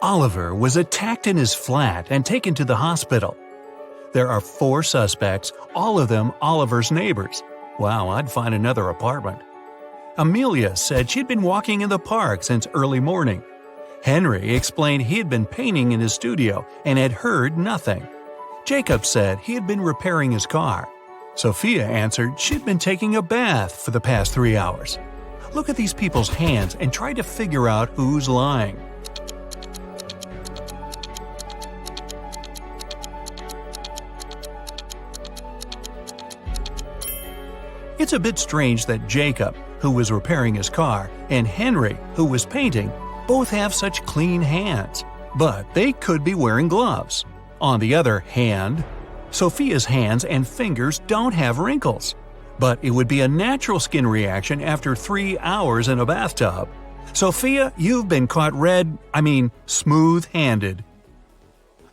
Oliver was attacked in his flat and taken to the hospital. There are 4 suspects, all of them Oliver's neighbors. Wow, I'd find another apartment. Amelia said she'd been walking in the park since early morning. Henry explained he had been painting in his studio and had heard nothing. Jacob said he had been repairing his car. Sophia answered she'd been taking a bath for the past 3 hours. Look at these people's hands and try to figure out who's lying. It's a bit strange that Jacob, who was repairing his car, and Henry, who was painting, both have such clean hands, but they could be wearing gloves. On the other hand, Sophia's hands and fingers don't have wrinkles, but it would be a natural skin reaction after 3 hours in a bathtub. Sophia, you've been caught smooth-handed.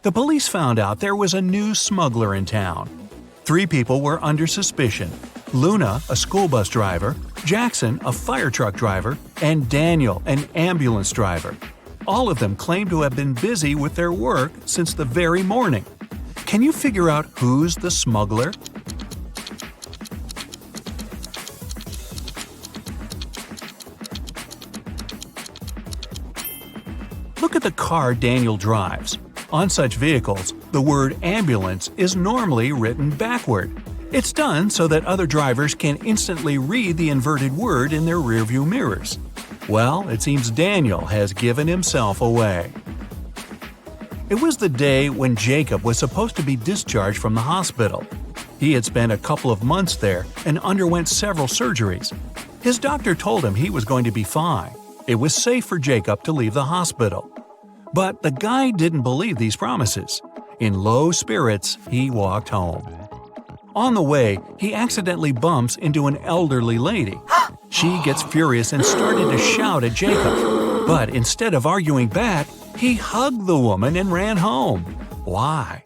The police found out there was a new smuggler in town. 3 people were under suspicion: Luna, a school bus driver, Jackson, a fire truck driver, and Daniel, an ambulance driver. All of them claimed to have been busy with their work since the very morning. Can you figure out who's the smuggler? Look at the car Daniel drives. On such vehicles, the word ambulance is normally written backward. It's done so that other drivers can instantly read the inverted word in their rearview mirrors. Well, it seems Daniel has given himself away. It was the day when Jacob was supposed to be discharged from the hospital. He had spent a couple of months there and underwent several surgeries. His doctor told him he was going to be fine. It was safe for Jacob to leave the hospital. But the guy didn't believe these promises. In low spirits, he walked home. On the way, he accidentally bumps into an elderly lady. She gets furious and started to shout at Jacob. But instead of arguing back, he hugged the woman and ran home. Why?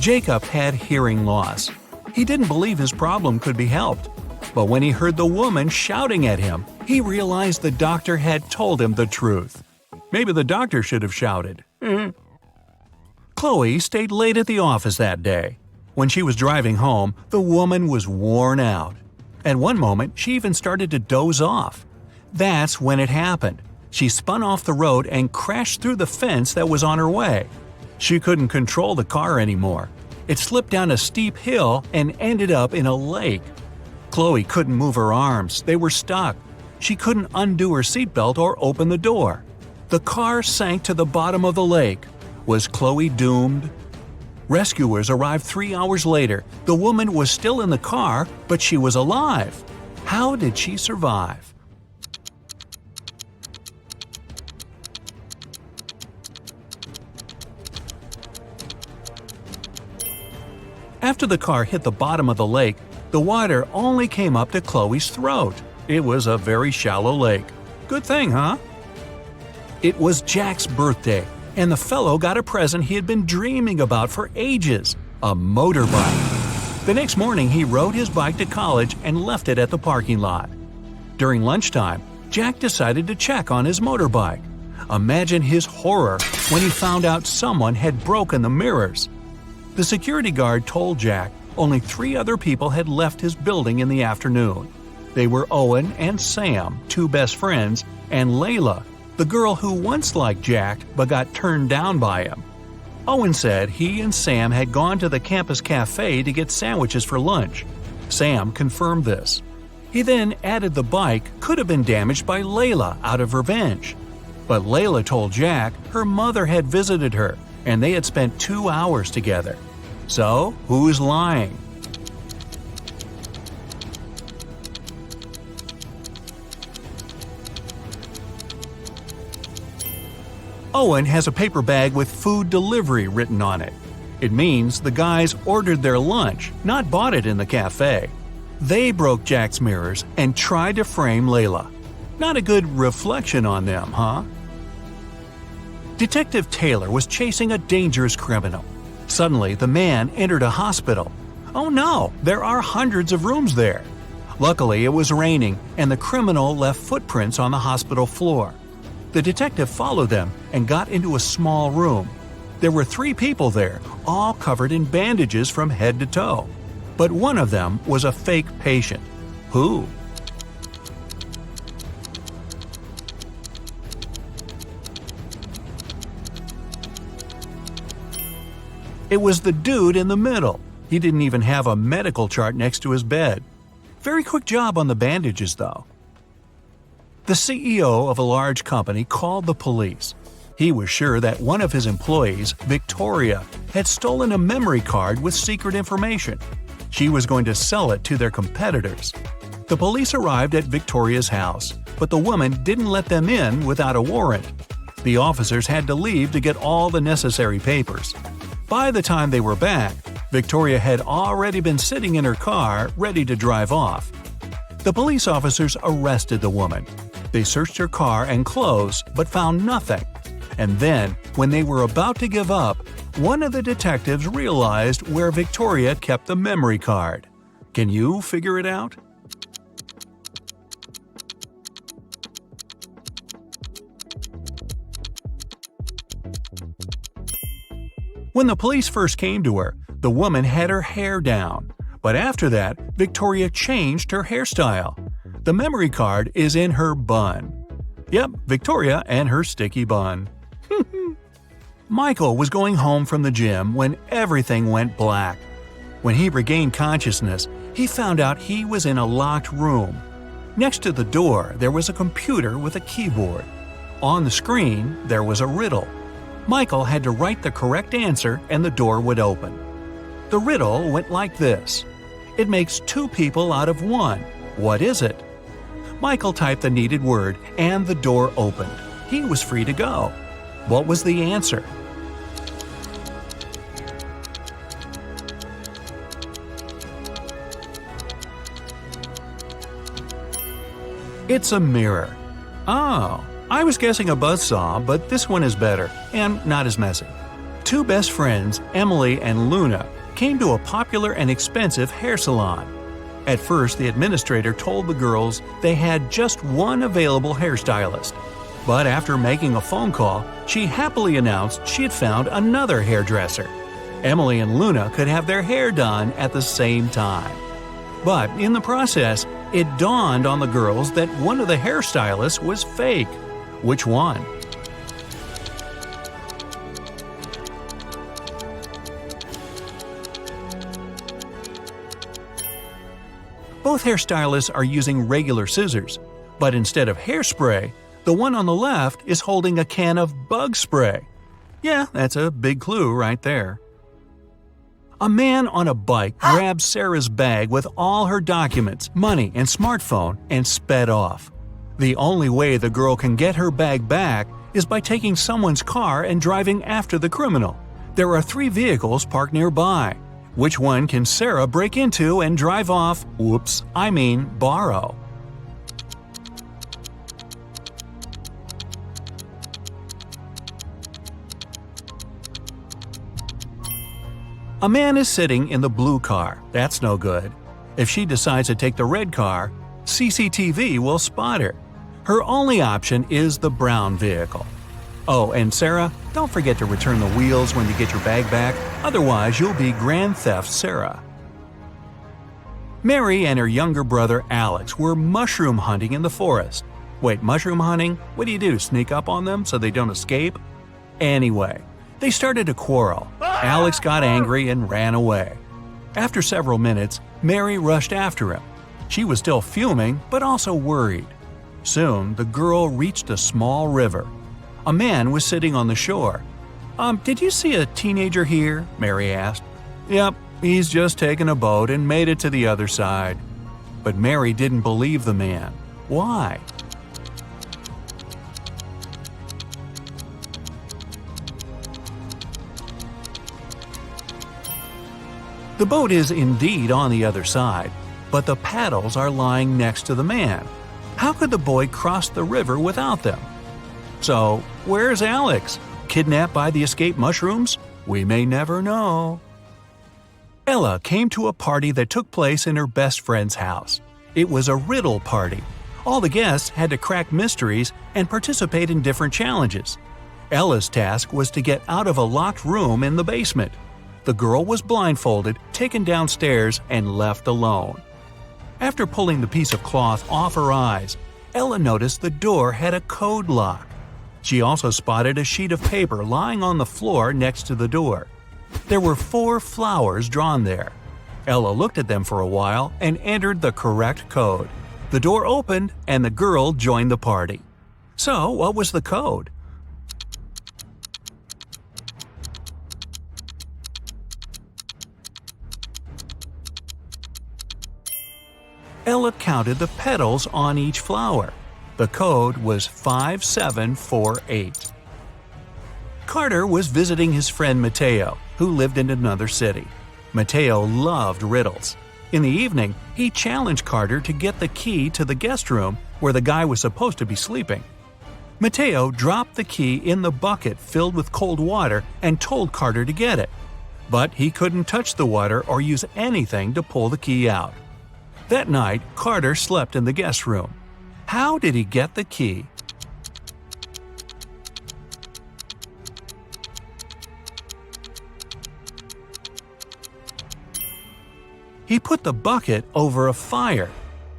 Jacob had hearing loss. He didn't believe his problem could be helped. But when he heard the woman shouting at him, he realized the doctor had told him the truth. Maybe the doctor should have shouted. Chloe stayed late at the office that day. When she was driving home, the woman was worn out. At one moment, she even started to doze off. That's when it happened. She spun off the road and crashed through the fence that was on her way. She couldn't control the car anymore. It slipped down a steep hill and ended up in a lake. Chloe couldn't move her arms, they were stuck. She couldn't undo her seatbelt or open the door. The car sank to the bottom of the lake. Was Chloe doomed? Rescuers arrived 3 hours later. The woman was still in the car, but she was alive. How did she survive? After the car hit the bottom of the lake, the water only came up to Chloe's throat. It was a very shallow lake. Good thing, huh? It was Jack's birthday, and the fellow got a present he had been dreaming about for ages – a motorbike. The next morning, he rode his bike to college and left it at the parking lot. During lunchtime, Jack decided to check on his motorbike. Imagine his horror when he found out someone had broken the mirrors. The security guard told Jack only 3 other people had left his building in the afternoon. They were Owen and Sam, 2 best friends, and Layla, the girl who once liked Jack but got turned down by him. Owen said he and Sam had gone to the campus cafe to get sandwiches for lunch. Sam confirmed this. He then added the bike could have been damaged by Layla out of revenge. But Layla told Jack her mother had visited her and they had spent 2 hours together. So, who's lying? Owen has a paper bag with food delivery written on it. It means the guys ordered their lunch, not bought it in the cafe. They broke Jack's mirrors and tried to frame Layla. Not a good reflection on them, huh? Detective Taylor was chasing a dangerous criminal. Suddenly, the man entered a hospital. Oh no, there are hundreds of rooms there. Luckily, it was raining, and the criminal left footprints on the hospital floor. The detective followed them and got into a small room. There were 3 people there, all covered in bandages from head to toe. But one of them was a fake patient. Who? It was the dude in the middle. He didn't even have a medical chart next to his bed. Very quick job on the bandages, though. The CEO of a large company called the police. He was sure that one of his employees, Victoria, had stolen a memory card with secret information. She was going to sell it to their competitors. The police arrived at Victoria's house, but the woman didn't let them in without a warrant. The officers had to leave to get all the necessary papers. By the time they were back, Victoria had already been sitting in her car, ready to drive off. The police officers arrested the woman. They searched her car and clothes, but found nothing. And then, when they were about to give up, one of the detectives realized where Victoria kept the memory card. Can you figure it out? When the police first came to her, the woman had her hair down. But after that, Victoria changed her hairstyle. The memory card is in her bun. Yep, Victoria and her sticky bun. Michael was going home from the gym when everything went black. When he regained consciousness, he found out he was in a locked room. Next to the door, there was a computer with a keyboard. On the screen, there was a riddle. Michael had to write the correct answer and the door would open. The riddle went like this. It makes 2 people out of 1. What is it? Michael typed the needed word and the door opened. He was free to go. What was the answer? It's a mirror. Oh, I was guessing a buzzsaw, but this one is better and not as messy. 2 best friends, Emily and Luna, came to a popular and expensive hair salon. At first, the administrator told the girls they had just one available hairstylist. But after making a phone call, she happily announced she had found another hairdresser. Emily and Luna could have their hair done at the same time. But in the process, it dawned on the girls that one of the hairstylists was fake. Which one? Both hairstylists are using regular scissors, but instead of hairspray, the one on the left is holding a can of bug spray. Yeah, that's a big clue right there. A man on a bike grabbed Sarah's bag with all her documents, money, and smartphone and sped off. The only way the girl can get her bag back is by taking someone's car and driving after the criminal. There are 3 vehicles parked nearby. Which one can Sarah break into and drive off? Borrow. A man is sitting in the blue car. That's no good. If she decides to take the red car, CCTV will spot her. Her only option is the brown vehicle. Oh, and Sarah, don't forget to return the wheels when you get your bag back, otherwise you'll be Grand Theft Sarah. Mary and her younger brother Alex were mushroom hunting in the forest. Wait, mushroom hunting? What do you do, sneak up on them so they don't escape? Anyway, they started a quarrel. Alex got angry and ran away. After several minutes, Mary rushed after him. She was still fuming, but also worried. Soon, the girl reached a small river. A man was sitting on the shore. Did you see a teenager here?" Mary asked. "Yep, he's just taken a boat and made it to the other side." But Mary didn't believe the man. Why? The boat is indeed on the other side, but the paddles are lying next to the man. How could the boy cross the river without them? So, where's Alex? Kidnapped by the escaped mushrooms? We may never know. Ella came to a party that took place in her best friend's house. It was a riddle party. All the guests had to crack mysteries and participate in different challenges. Ella's task was to get out of a locked room in the basement. The girl was blindfolded, taken downstairs, and left alone. After pulling the piece of cloth off her eyes, Ella noticed the door had a code lock. She also spotted a sheet of paper lying on the floor next to the door. There were 4 flowers drawn there. Ella looked at them for a while and entered the correct code. The door opened and the girl joined the party. So, what was the code? Ella counted the petals on each flower. The code was 5748. Carter was visiting his friend Mateo, who lived in another city. Mateo loved riddles. In the evening, he challenged Carter to get the key to the guest room where the guy was supposed to be sleeping. Mateo dropped the key in the bucket filled with cold water and told Carter to get it. But he couldn't touch the water or use anything to pull the key out. That night, Carter slept in the guest room. How did he get the key? He put the bucket over a fire.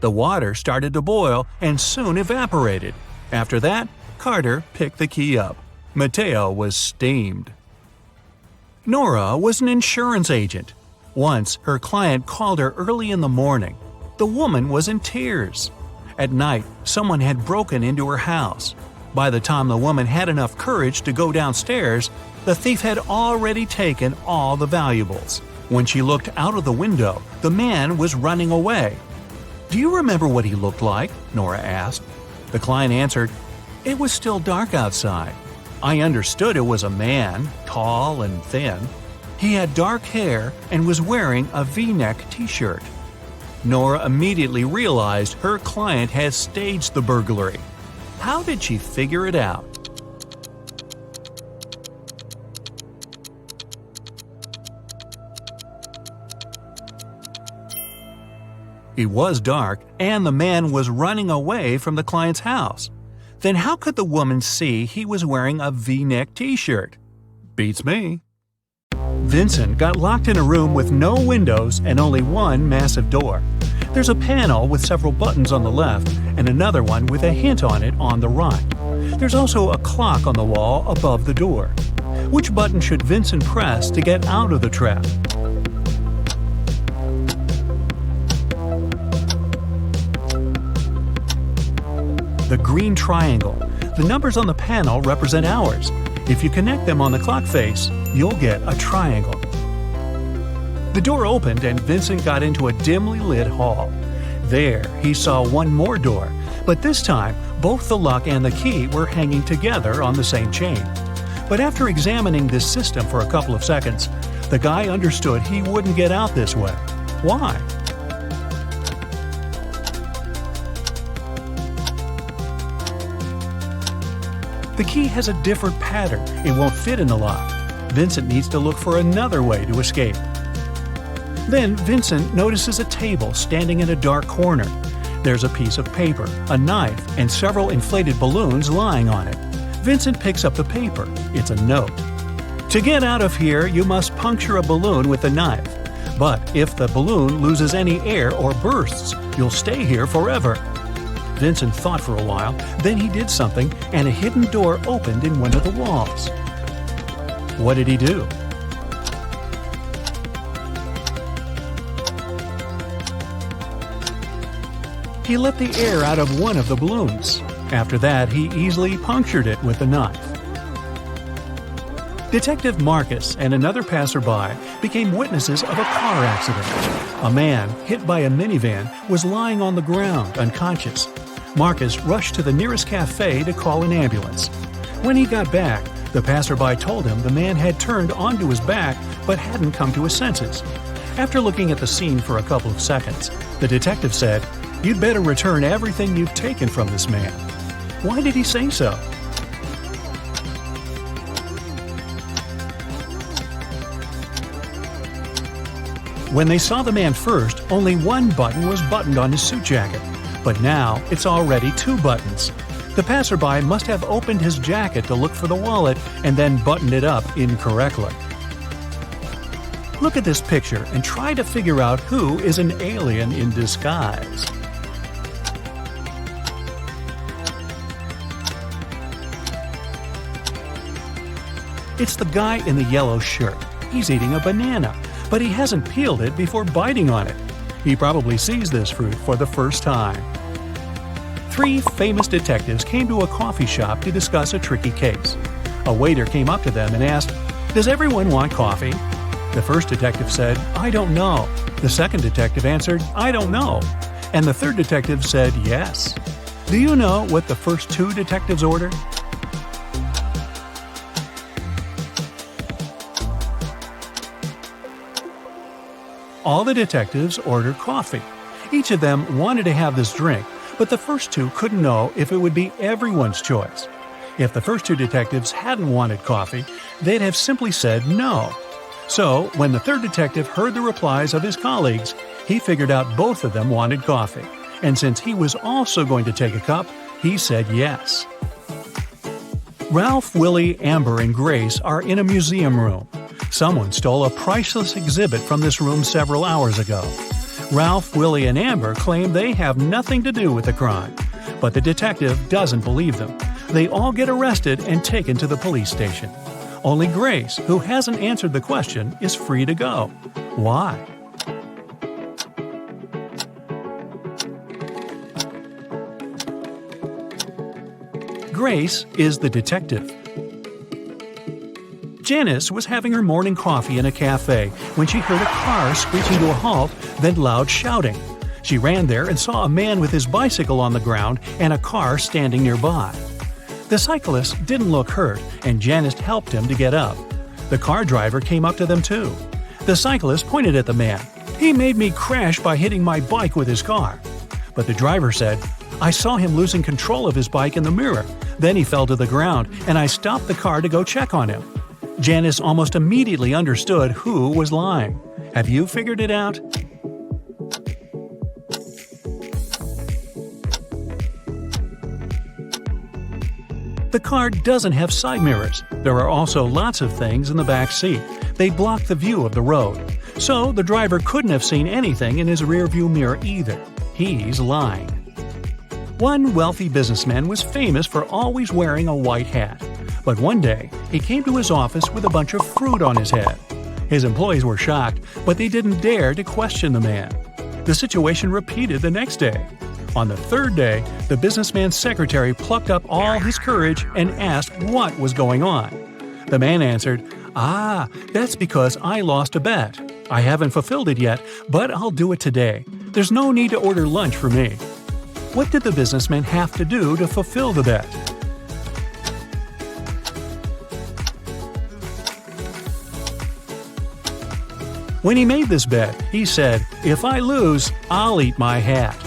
The water started to boil and soon evaporated. After that, Carter picked the key up. Mateo was steamed. Nora was an insurance agent. Once, her client called her early in the morning. The woman was in tears. At night, someone had broken into her house. By the time the woman had enough courage to go downstairs, the thief had already taken all the valuables. When she looked out of the window, the man was running away. "Do you remember what he looked like?" Nora asked. The client answered, "It was still dark outside. I understood it was a man, tall and thin. He had dark hair and was wearing a V-neck t-shirt." Nora immediately realized her client had staged the burglary. How did she figure it out? It was dark, and the man was running away from the client's house. Then how could the woman see he was wearing a V-neck t-shirt? Beats me. Vincent got locked in a room with no windows and only one massive door. There's a panel with several buttons on the left and another one with a hint on it on the right. There's also a clock on the wall above the door. Which button should Vincent press to get out of the trap? The green triangle. The numbers on the panel represent hours. If you connect them on the clock face, you'll get a triangle. The door opened and Vincent got into a dimly lit hall. There, he saw one more door, but this time, both the lock and the key were hanging together on the same chain. But after examining this system for a couple of seconds, the guy understood he wouldn't get out this way. Why? The key has a different pattern. It won't fit in the lock. Vincent needs to look for another way to escape. Then Vincent notices a table standing in a dark corner. There's a piece of paper, a knife, and several inflated balloons lying on it. Vincent picks up the paper. It's a note. "To get out of here, you must puncture a balloon with a knife. But if the balloon loses any air or bursts, you'll stay here forever." Vincent thought for a while, then he did something, and a hidden door opened in one of the walls. What did he do? He let the air out of one of the balloons. After that, he easily punctured it with a knife. Detective Marcus and another passerby became witnesses of a car accident. A man, hit by a minivan, was lying on the ground, unconscious. Marcus rushed to the nearest cafe to call an ambulance. When he got back, the passerby told him the man had turned onto his back but hadn't come to his senses. After looking at the scene for a couple of seconds, the detective said, "You'd better return everything you've taken from this man." Why did he say so? When they saw the man first, only one button was buttoned on his suit jacket, but now it's already 2 buttons. The passerby must have opened his jacket to look for the wallet and then buttoned it up incorrectly. Look at this picture and try to figure out who is an alien in disguise. It's the guy in the yellow shirt. He's eating a banana, but he hasn't peeled it before biting on it. He probably sees this fruit for the first time. 3 famous detectives came to a coffee shop to discuss a tricky case. A waiter came up to them and asked, "Does everyone want coffee?" The first detective said, "I don't know." The second detective answered, "I don't know." And the third detective said, "Yes." Do you know what the first 2 detectives ordered? All the detectives ordered coffee. Each of them wanted to have this drink, but the first 2 couldn't know if it would be everyone's choice. If the first 2 detectives hadn't wanted coffee, they'd have simply said no. So, when the third detective heard the replies of his colleagues, he figured out both of them wanted coffee. And since he was also going to take a cup, he said yes. Ralph, Willie, Amber, and Grace are in a museum room. Someone stole a priceless exhibit from this room several hours ago. Ralph, Willie, and Amber claim they have nothing to do with the crime, but the detective doesn't believe them. They all get arrested and taken to the police station. Only Grace, who hasn't answered the question, is free to go. Why? Grace is the detective. Janice was having her morning coffee in a cafe when she heard a car screeching to a halt, then loud shouting. She ran there and saw a man with his bicycle on the ground and a car standing nearby. The cyclist didn't look hurt, and Janice helped him to get up. The car driver came up to them too. The cyclist pointed at the man. "He made me crash by hitting my bike with his car." But the driver said, "I saw him losing control of his bike in the mirror. Then he fell to the ground, and I stopped the car to go check on him." Janice almost immediately understood who was lying. Have you figured it out? The car doesn't have side mirrors. There are also lots of things in the back seat. They block the view of the road. So the driver couldn't have seen anything in his rearview mirror either. He's lying. One wealthy businessman was famous for always wearing a white hat. But one day, he came to his office with a bunch of fruit on his head. His employees were shocked, but they didn't dare to question the man. The situation repeated the next day. On the third day, the businessman's secretary plucked up all his courage and asked what was going on. The man answered, "That's because I lost a bet. I haven't fulfilled it yet, but I'll do it today. There's no need to order lunch for me." What did the businessman have to do to fulfill the bet? When he made this bet, he said, "If I lose, I'll eat my hat."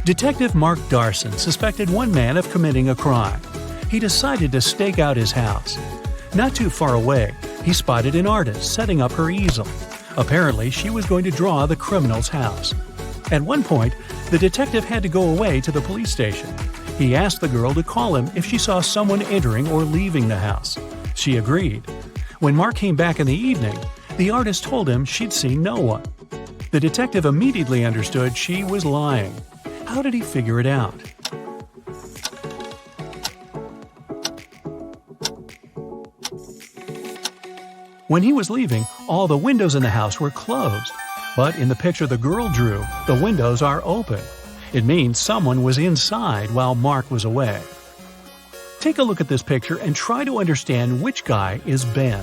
Detective Mark Darson suspected one man of committing a crime. He decided to stake out his house. Not too far away, he spotted an artist setting up her easel. Apparently, she was going to draw the criminal's house. At one point, the detective had to go away to the police station. He asked the girl to call him if she saw someone entering or leaving the house. She agreed. When Mark came back in the evening, the artist told him she'd seen no one. The detective immediately understood she was lying. How did he figure it out? When he was leaving, all the windows in the house were closed. But in the picture the girl drew, the windows are open. It means someone was inside while Mark was away. Take a look at this picture and try to understand which guy is Ben.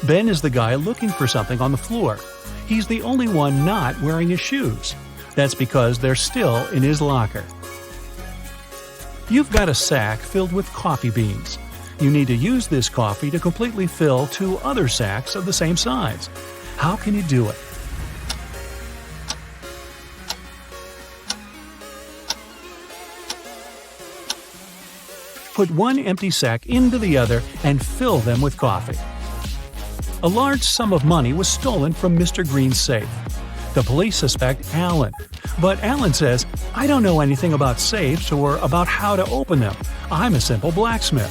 Ben is the guy looking for something on the floor. He's the only one not wearing his shoes. That's because they're still in his locker. You've got a sack filled with coffee beans. You need to use this coffee to completely fill 2 other sacks of the same size. How can you do it? put one empty sack into the other and fill them with coffee. A large sum of money was stolen from Mr. Green's safe. The police suspect Alan, but Alan says, "I don't know anything about safes or about how to open them. I'm a simple blacksmith."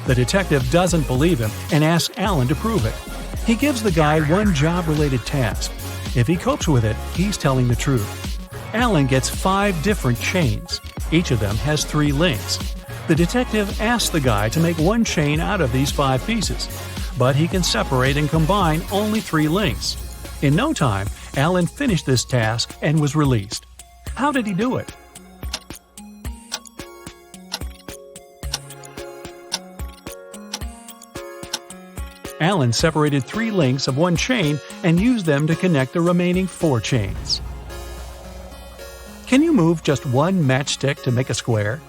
The detective doesn't believe him and asks Alan to prove it. He gives the guy one job-related task. If he copes with it, he's telling the truth. Alan gets 5 different chains. Each of them has 3 links. The detective asks the guy to make one chain out of these 5 pieces, but he can separate and combine only 3 links. In no time, Alan finished this task and was released. How did he do it? Alan separated 3 links of one chain and used them to connect the remaining 4 chains. Can you move just one matchstick to make a square?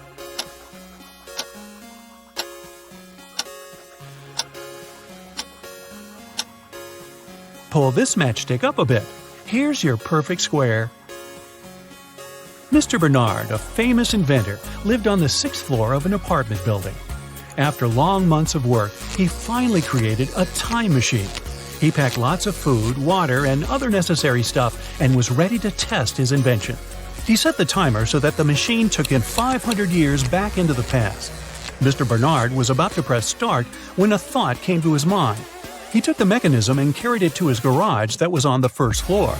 Pull this matchstick up a bit. Here's your perfect square. Mr. Bernard, a famous inventor, lived on the 6th floor of an apartment building. After long months of work, he finally created a time machine. He packed lots of food, water, and other necessary stuff and was ready to test his invention. He set the timer so that the machine took him 500 years back into the past. Mr. Bernard was about to press start when a thought came to his mind. He took the mechanism and carried it to his garage that was on the 1st floor.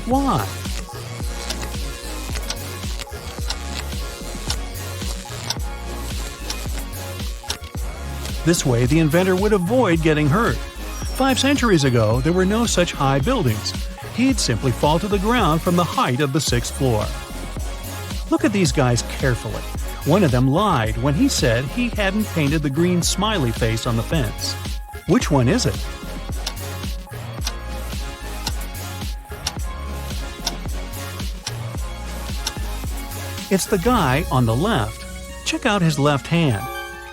Why? This way, the inventor would avoid getting hurt. 5 centuries ago, there were no such high buildings. He'd simply fall to the ground from the height of the 6th floor. Look at these guys carefully. One of them lied when he said he hadn't painted the green smiley face on the fence. Which one is it? It's the guy on the left. Check out his left hand.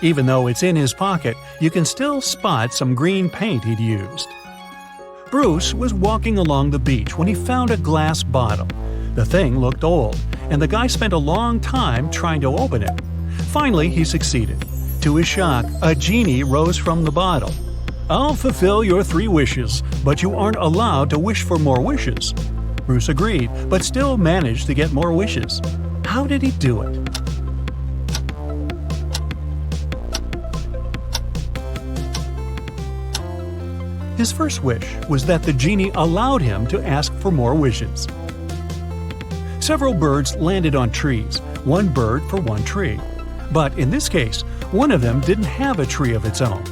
Even though it's in his pocket, you can still spot some green paint he'd used. Bruce was walking along the beach when he found a glass bottle. The thing looked old, and the guy spent a long time trying to open it. Finally, he succeeded. To his shock, a genie rose from the bottle. "I'll fulfill your 3 wishes, but you aren't allowed to wish for more wishes." Bruce agreed, but still managed to get more wishes. How did he do it? His first wish was that the genie allowed him to ask for more wishes. Several birds landed on trees, 1 bird for 1 tree. But in this case, one of them didn't have a tree of its own.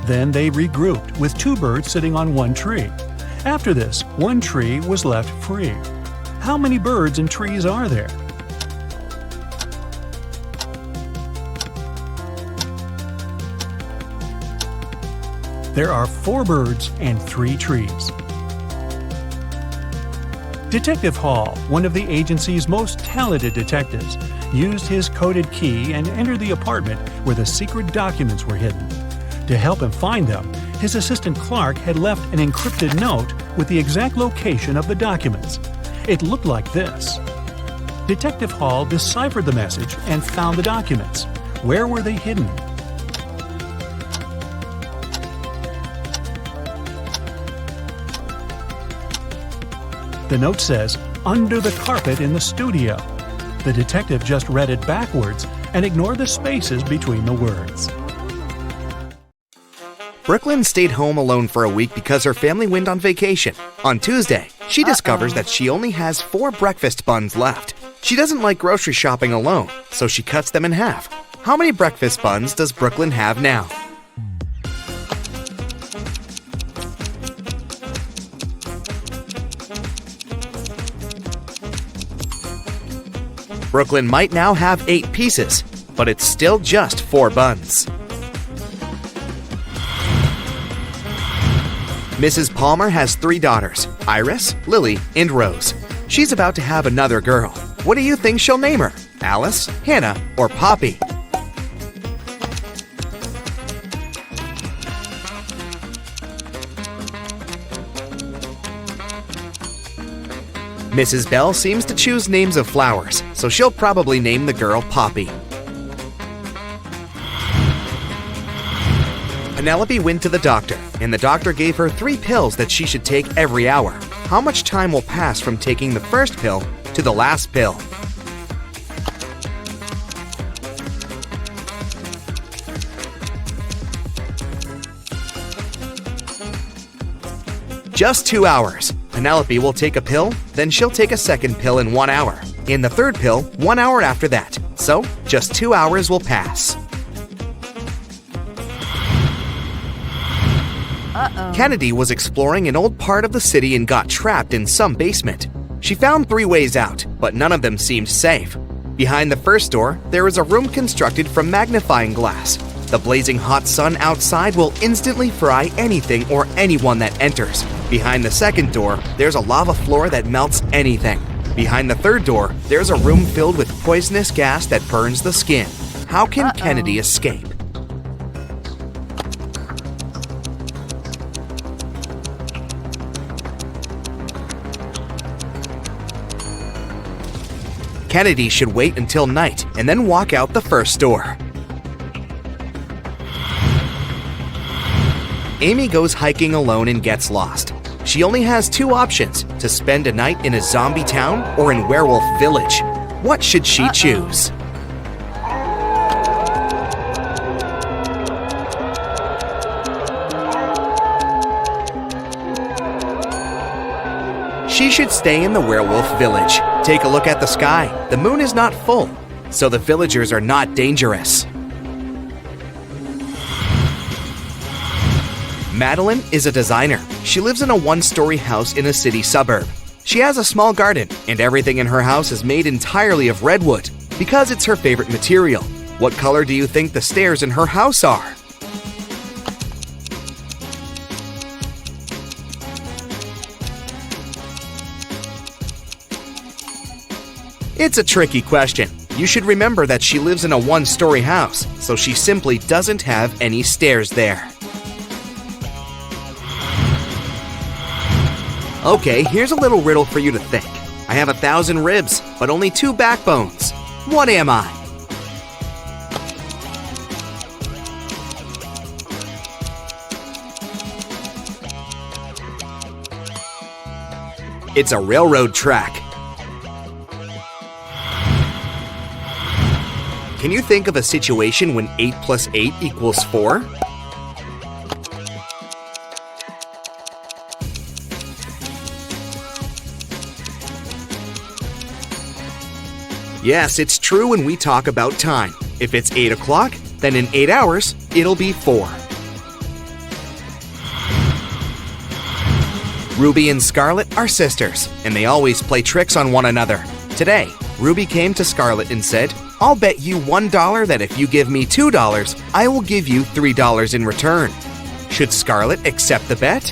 Then they regrouped, with 2 birds sitting on 1 tree. After this, 1 tree was left free. How many birds and trees are there? There are 4 birds and 3 trees. Detective Hall, one of the agency's most talented detectives, used his coded key and entered the apartment where the secret documents were hidden. To help him find them, his assistant Clark had left an encrypted note with the exact location of the documents. It looked like this. Detective Hall deciphered the message and found the documents. Where were they hidden? The note says, "Under the carpet in the studio." The detective just read it backwards and ignored the spaces between the words. Brooklyn stayed home alone for a week because her family went on vacation. On Tuesday, she discovers that she only has 4 breakfast buns left. She doesn't like grocery shopping alone, so she cuts them in half. How many breakfast buns does Brooklyn have now? Brooklyn might now have 8 pieces, but it's still just 4 buns. Mrs. Palmer has 3 daughters, Iris, Lily, and Rose. She's about to have another girl. What do you think she'll name her? Alice, Hannah, or Poppy? Mrs. Bell seems to choose names of flowers, so she'll probably name the girl Poppy. Penelope went to the doctor, and the doctor gave her 3 pills that she should take every hour. How much time will pass from taking the first pill to the last pill? Just 2 hours. Penelope will take a pill, then she'll take a second pill in 1 hour, and the third pill 1 hour after that. So, just 2 hours will pass. Kennedy was exploring an old part of the city and got trapped in some basement. She found 3 ways out, but none of them seemed safe. Behind the first door, there is a room constructed from magnifying glass. The blazing hot sun outside will instantly fry anything or anyone that enters. Behind the second door, there's a lava floor that melts anything. Behind the third door, there's a room filled with poisonous gas that burns the skin. How can Kennedy escape? Kennedy should wait until night and then walk out the first door. Amy goes hiking alone and gets lost. She only has 2 options: to spend a night in a zombie town or in Werewolf Village. What should she choose? She should stay in the Werewolf Village. Take a look at the sky. The moon is not full, so the villagers are not dangerous. Madeline is a designer. She lives in a 1-story house in a city suburb. She has a small garden, and everything in her house is made entirely of redwood because it's her favorite material. What color do you think the stairs in her house are? It's a tricky question. You should remember that she lives in a 1-story house, so she simply doesn't have any stairs there. Okay, here's a little riddle for you to think. I have 1,000 ribs, but only 2 backbones. What am I? It's a railroad track. Can you think of a situation when 8 plus 8 equals 4? Yes, it's true when we talk about time. If it's 8 o'clock, then in 8 hours, it'll be 4. Ruby and Scarlet are sisters, and they always play tricks on one another. Today, Ruby came to Scarlet and said, "I'll bet you $1 that if you give me $2, I will give you $3 in return." Should Scarlet accept the bet?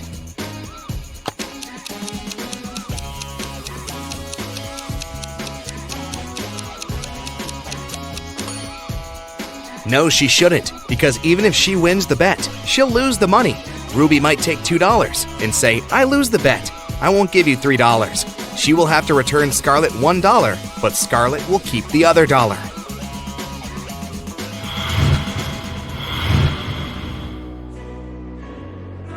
No, she shouldn't, because even if she wins the bet, she'll lose the money. Ruby might take $2 and say, "I lose the bet. I won't give you $3. She will have to return Scarlet $1, but Scarlet will keep the other dollar.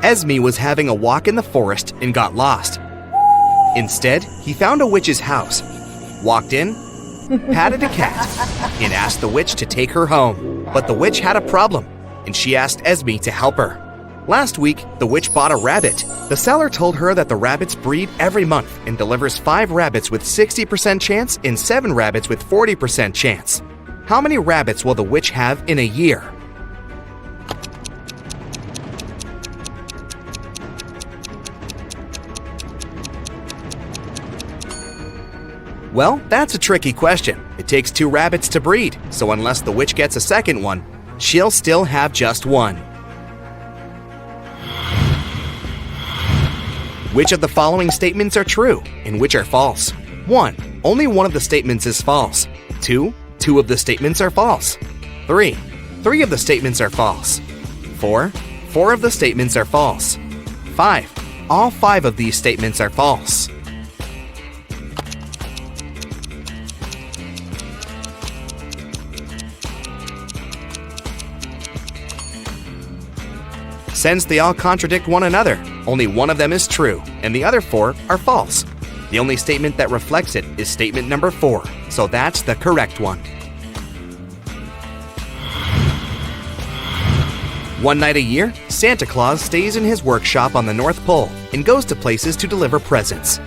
Esme was having a walk in the forest and got lost. Instead, he found a witch's house, walked in, patted a cat, and asked the witch to take her home. But the witch had a problem, and she asked Esme to help her. Last week, the witch bought a rabbit. The seller told her that the rabbits breed every month and delivers 5 rabbits with 60% chance and 7 rabbits with 40% chance. How many rabbits will the witch have in a year? Well, that's a tricky question. It takes 2 rabbits to breed, so unless the witch gets a second one, she'll still have just 1. Which of the following statements are true and which are false? 1. Only one of the statements is false. 2. 2 of the statements are false. 3. 3 of the statements are false. 4. 4 of the statements are false. 5. All 5 of these statements are false. Since they all contradict one another, only one of them is true, and the other 4 are false. The only statement that reflects it is statement number 4, so that's the correct one. One night a year, Santa Claus stays in his workshop on the North Pole and goes to places to deliver presents.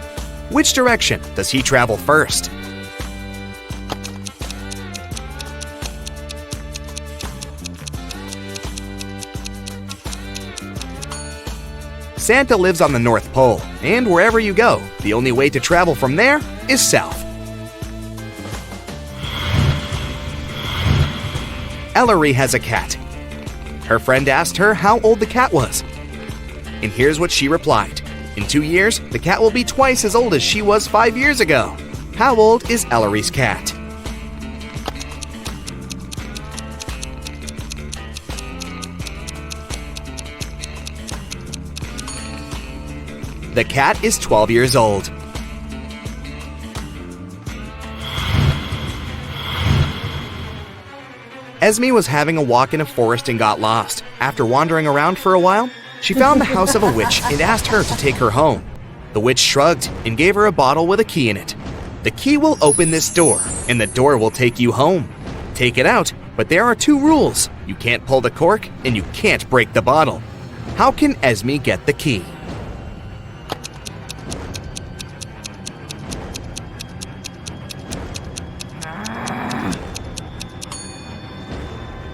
Which direction does he travel first? Santa lives on the North Pole, and wherever you go, the only way to travel from there is south. Ellery has a cat. Her friend asked her how old the cat was. And here's what she replied. In 2 years, the cat will be twice as old as she was 5 years ago. How old is Ellery's cat? The cat is 12 years old. Esme was having a walk in a forest and got lost. After wandering around for a while, she found the house of a witch and asked her to take her home. The witch shrugged and gave her a bottle with a key in it. The key will open this door, and the door will take you home. Take it out, but there are 2 rules. You can't pull the cork, and you can't break the bottle. How can Esme get the key?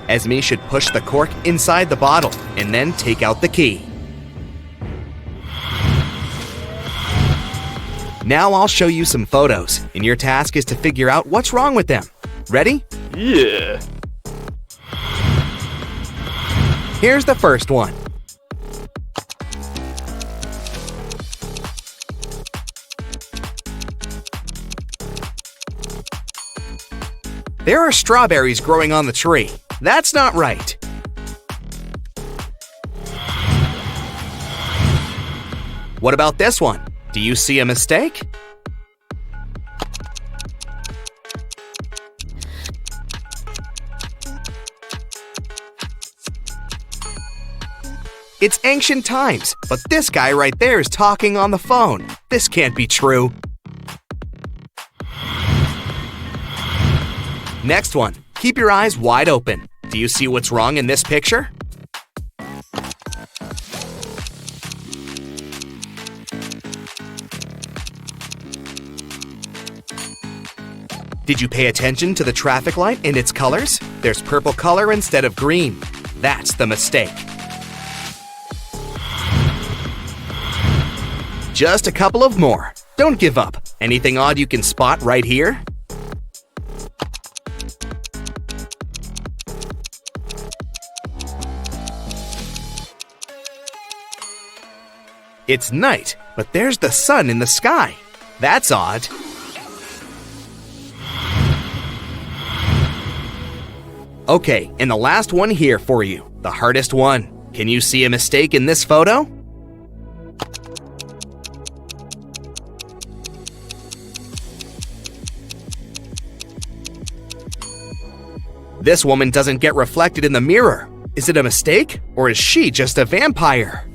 Esme should push the cork inside the bottle and then take out the key. Now I'll show you some photos, and your task is to figure out what's wrong with them. Ready? Yeah. Here's the first one. There are strawberries growing on the tree. That's not right. What about this one? Do you see a mistake? It's ancient times, but this guy right there is talking on the phone. This can't be true. Next one. Keep your eyes wide open. Do you see what's wrong in this picture? Did you pay attention to the traffic light and its colors? There's purple color instead of green. That's the mistake. Just a couple of more. Don't give up. Anything odd you can spot right here? It's night, but there's the sun in the sky. That's odd. Okay, and the last one here for you, the hardest one. Can you see a mistake in this photo? This woman doesn't get reflected in the mirror. Is it a mistake, or is she just a vampire?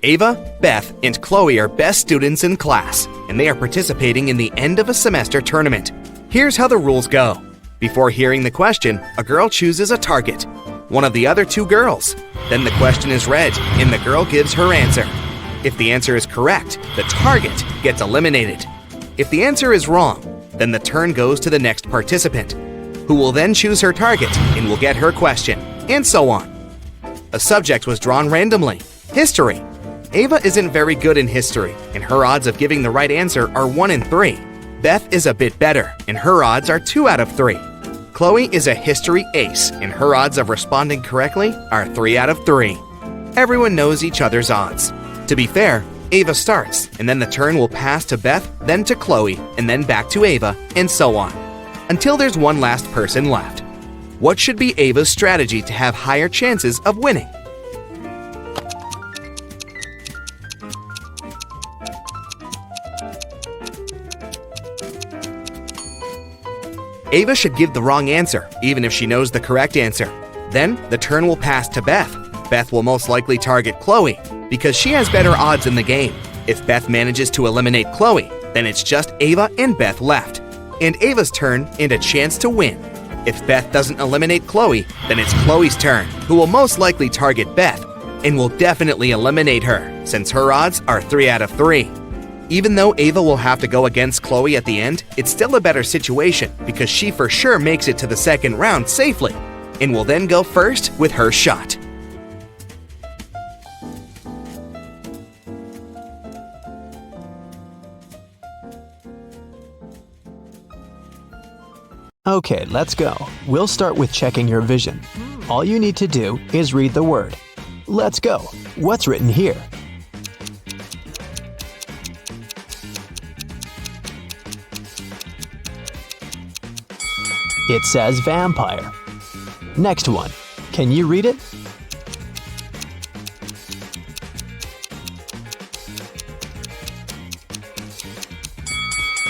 Ava, Beth, and Chloe are best students in class, and they are participating in the end of a semester tournament. Here's how the rules go. Before hearing the question, a girl chooses a target, one of the other 2 girls. Then the question is read, and the girl gives her answer. If the answer is correct, the target gets eliminated. If the answer is wrong, then the turn goes to the next participant, who will then choose her target and will get her question, and so on. A subject was drawn randomly. History. Ava isn't very good in history, and her odds of giving the right answer are 1 in 3. Beth is a bit better, and her odds are 2 out of 3. Chloe is a history ace, and her odds of responding correctly are 3 out of 3. Everyone knows each other's odds. To be fair, Ava starts, and then the turn will pass to Beth, then to Chloe, and then back to Ava, and so on, until there's one last person left. What should be Ava's strategy to have higher chances of winning? Ava should give the wrong answer, even if she knows the correct answer. Then, the turn will pass to Beth. Beth will most likely target Chloe, because she has better odds in the game. If Beth manages to eliminate Chloe, then it's just Ava and Beth left, and Ava's turn and a chance to win. If Beth doesn't eliminate Chloe, then it's Chloe's turn, who will most likely target Beth, and will definitely eliminate her, since her odds are 3 out of 3. Even though Ava will have to go against Chloe at the end, it's still a better situation because she for sure makes it to the second round safely, and will then go first with her shot. Okay, let's go. We'll start with checking your vision. All you need to do is read the word. Let's go. What's written here? It says vampire. Next one. Can you read it?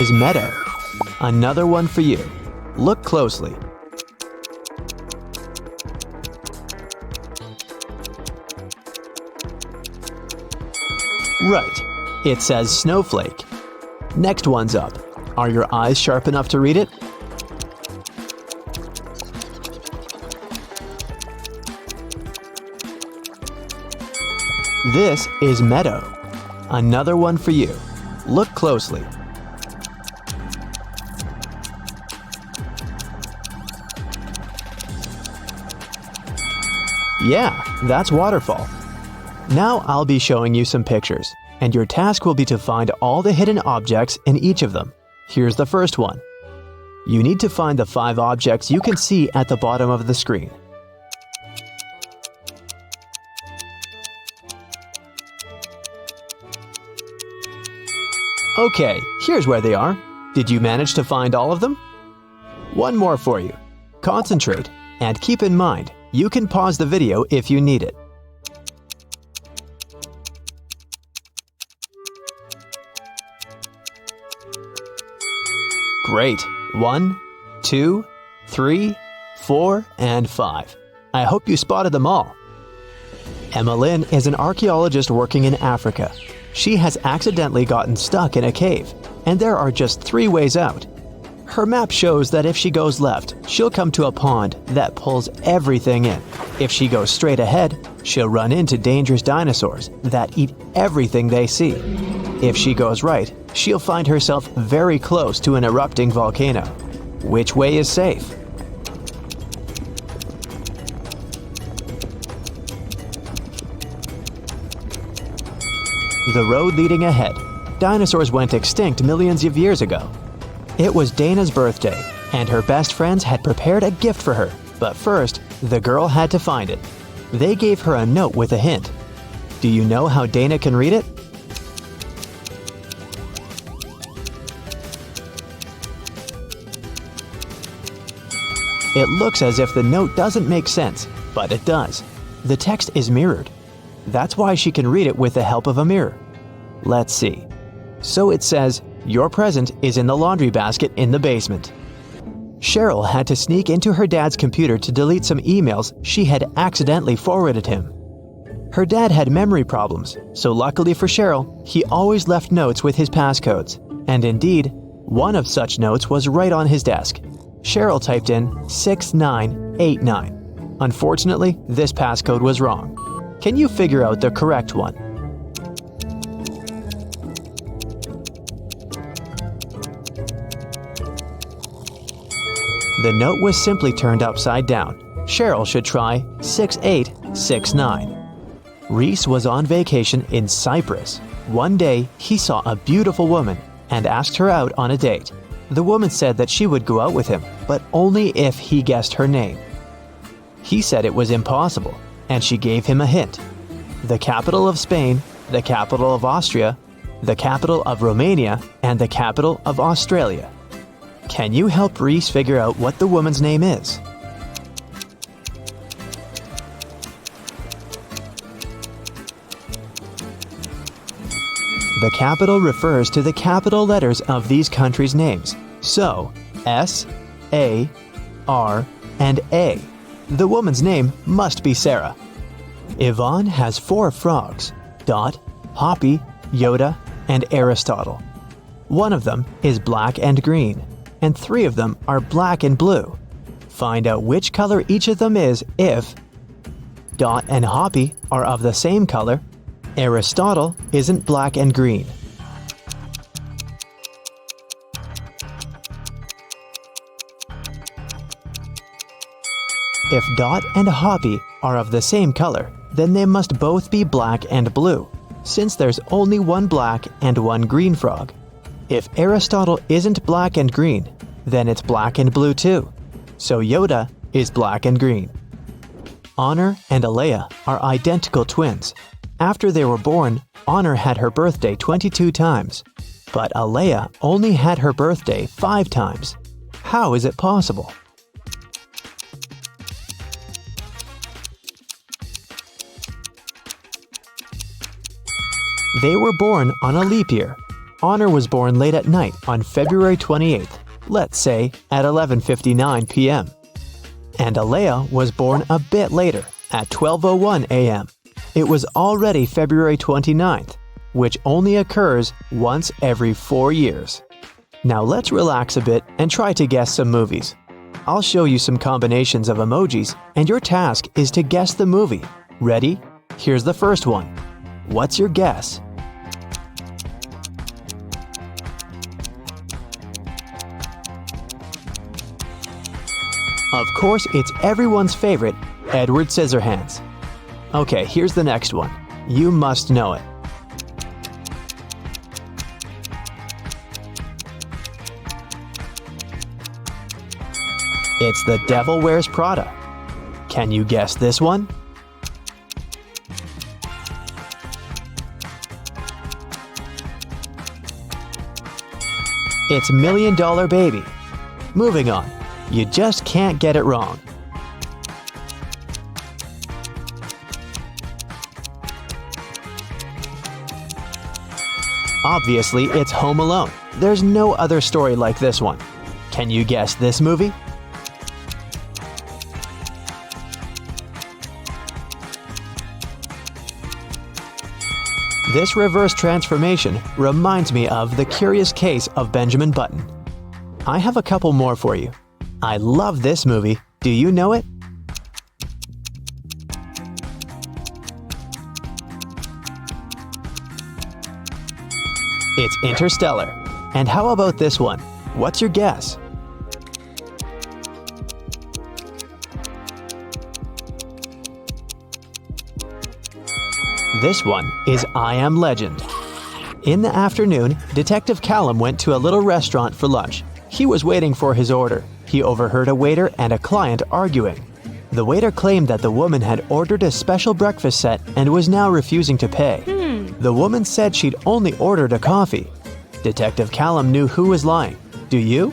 Is meadow. Another one for you. Look closely. Right. It says snowflake. Next one's up. Are your eyes sharp enough to read it? This is meadow. Another one for you. Look closely. Yeah, that's waterfall. Now I'll be showing you some pictures, and your task will be to find all the hidden objects in each of them. Here's the first one. You need to find the 5 objects you can see at the bottom of the screen. Okay, here's where they are. Did you manage to find all of them? One more for you. Concentrate, and keep in mind, you can pause the video if you need it. Great. 1, 2, 3, 4, and 5. I hope you spotted them all. Emma Lynn is an archaeologist working in Africa. She has accidentally gotten stuck in a cave, and there are just 3 ways out. Her map shows that if she goes left, she'll come to a pond that pulls everything in. If she goes straight ahead, she'll run into dangerous dinosaurs that eat everything they see. If she goes right, she'll find herself very close to an erupting volcano. Which way is safe? The road leading ahead. Dinosaurs went extinct millions of years ago. It was Dana's birthday, and her best friends had prepared a gift for her. But first, the girl had to find it. They gave her a note with a hint. Do you know how Dana can read it? It looks as if the note doesn't make sense, but it does. The text is mirrored. That's why she can read it with the help of a mirror. Let's see. So it says, "Your present is in the laundry basket in the basement." Cheryl had to sneak into her dad's computer to delete some emails she had accidentally forwarded him. Her dad had memory problems, so luckily for Cheryl, he always left notes with his passcodes. And indeed, one of such notes was right on his desk. Cheryl typed in 6989. Unfortunately, this passcode was wrong. Can you figure out the correct one? The note was simply turned upside down. Cheryl should try 6869. Reese was on vacation in Cyprus. One day, he saw a beautiful woman and asked her out on a date. The woman said that she would go out with him, but only if he guessed her name. He said it was impossible, and she gave him a hint. The capital of Spain, the capital of Austria, the capital of Romania, and the capital of Australia. Can you help Reese figure out what the woman's name is? The capital refers to the capital letters of these countries' names. So, S, A, R, and A. The woman's name must be Sarah. Yvonne has 4 frogs: Dot, Hoppy, Yoda, and Aristotle. One of them is black and green, and 3 of them are black and blue. Find out which color each of them is if Dot and Hoppy are of the same color, Aristotle isn't black and green. If Dot and Hoppy are of the same color, then they must both be black and blue, since there's only one black and one green frog. If Aristotle isn't black and green, then it's black and blue too. So Yoda is black and green. Honor and Alea are identical twins. After they were born, Honor had her birthday 22 times, but Alea only had her birthday 5 times. How is it possible? They were born on a leap year. Honor was born late at night on February 28th, let's say at 11:59 p.m. And Alea was born a bit later, at 12:01 a.m. It was already February 29th, which only occurs once every 4 years. Now let's relax a bit and try to guess some movies. I'll show you some combinations of emojis, and your task is to guess the movie. Ready? Here's the first one. What's your guess? Of course, it's everyone's favorite, Edward Scissorhands. Okay, here's the next one. You must know it. It's The Devil Wears Prada. Can you guess this one? It's $1 Million Baby. Moving on. You just can't get it wrong. Obviously, it's Home Alone. There's no other story like this one. Can you guess this movie? This reverse transformation reminds me of The Curious Case of Benjamin Button. I have a couple more for you. I love this movie. Do you know it? It's Interstellar. And how about this one? What's your guess? This one is I Am Legend. In the afternoon, Detective Callum went to a little restaurant for lunch. He was waiting for his order. He overheard a waiter and a client arguing. The waiter claimed that the woman had ordered a special breakfast set and was now refusing to pay. The woman said she'd only ordered a coffee. Detective Callum knew who was lying. Do you?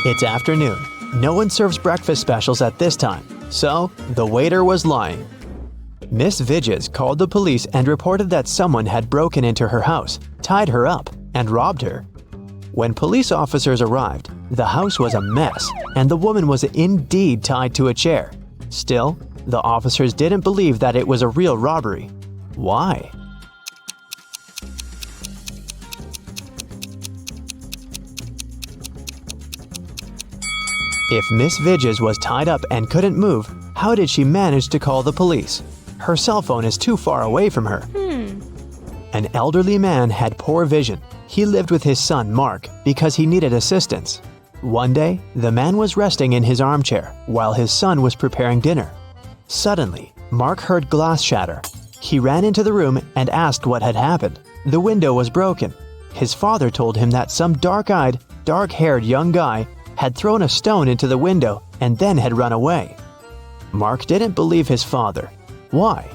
It's afternoon. No one serves breakfast specials at this time, so the waiter was lying. Miss Vidges called the police and reported that someone had broken into her house, tied her up, and robbed her. When police officers arrived, the house was a mess, and the woman was indeed tied to a chair. Still, the officers didn't believe that it was a real robbery. Why? If Miss Vidges was tied up and couldn't move, how did she manage to call the police? Her cell phone is too far away from her. An elderly man had poor vision. He lived with his son, Mark, because he needed assistance. One day, the man was resting in his armchair while his son was preparing dinner. Suddenly, Mark heard glass shatter. He ran into the room and asked what had happened. The window was broken. His father told him that some dark-eyed, dark-haired young guy had thrown a stone into the window and then had run away. Mark didn't believe his father. Why?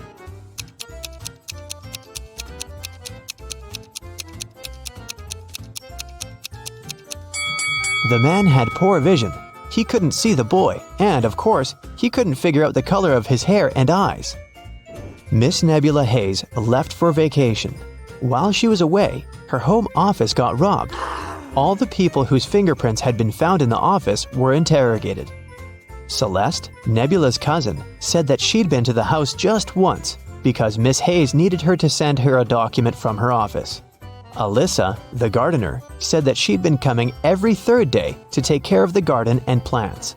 The man had poor vision. He couldn't see the boy, and of course, he couldn't figure out the color of his hair and eyes. Miss Nebula Hayes left for vacation. While she was away, her home office got robbed. All the people whose fingerprints had been found in the office were interrogated. Celeste, Nebula's cousin, said that she'd been to the house just once because Miss Hayes needed her to send her a document from her office. Alyssa, the gardener, said that she'd been coming every third day to take care of the garden and plants.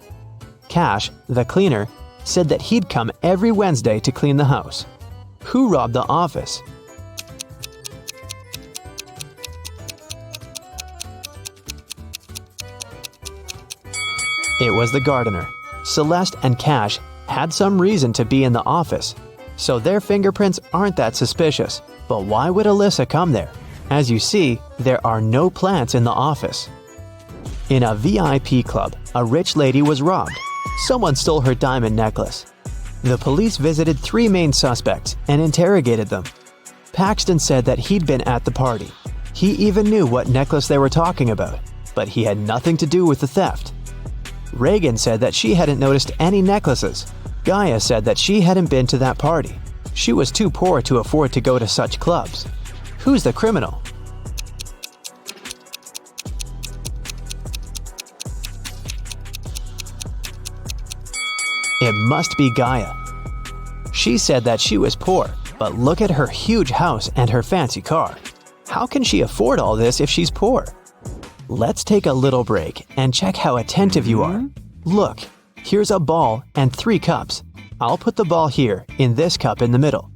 Cash, the cleaner, said that he'd come every Wednesday to clean the house. Who robbed the office? It was the gardener. Celeste and Cash had some reason to be in the office, so their fingerprints aren't that suspicious. But why would Alyssa come there? As you see, there are no plants in the office. In a VIP club, a rich lady was robbed. Someone stole her diamond necklace. The police visited 3 main suspects and interrogated them. Paxton said that he'd been at the party. He even knew what necklace they were talking about, but he had nothing to do with the theft. Reagan said that she hadn't noticed any necklaces. Gaia said that she hadn't been to that party. She was too poor to afford to go to such clubs. Who's the criminal? It must be Gaia. She said that she was poor, but look at her huge house and her fancy car. How can she afford all this if she's poor? Let's take a little break and check how attentive you are. Look, here's a ball and 3 cups. I'll put the ball here in this cup in the middle.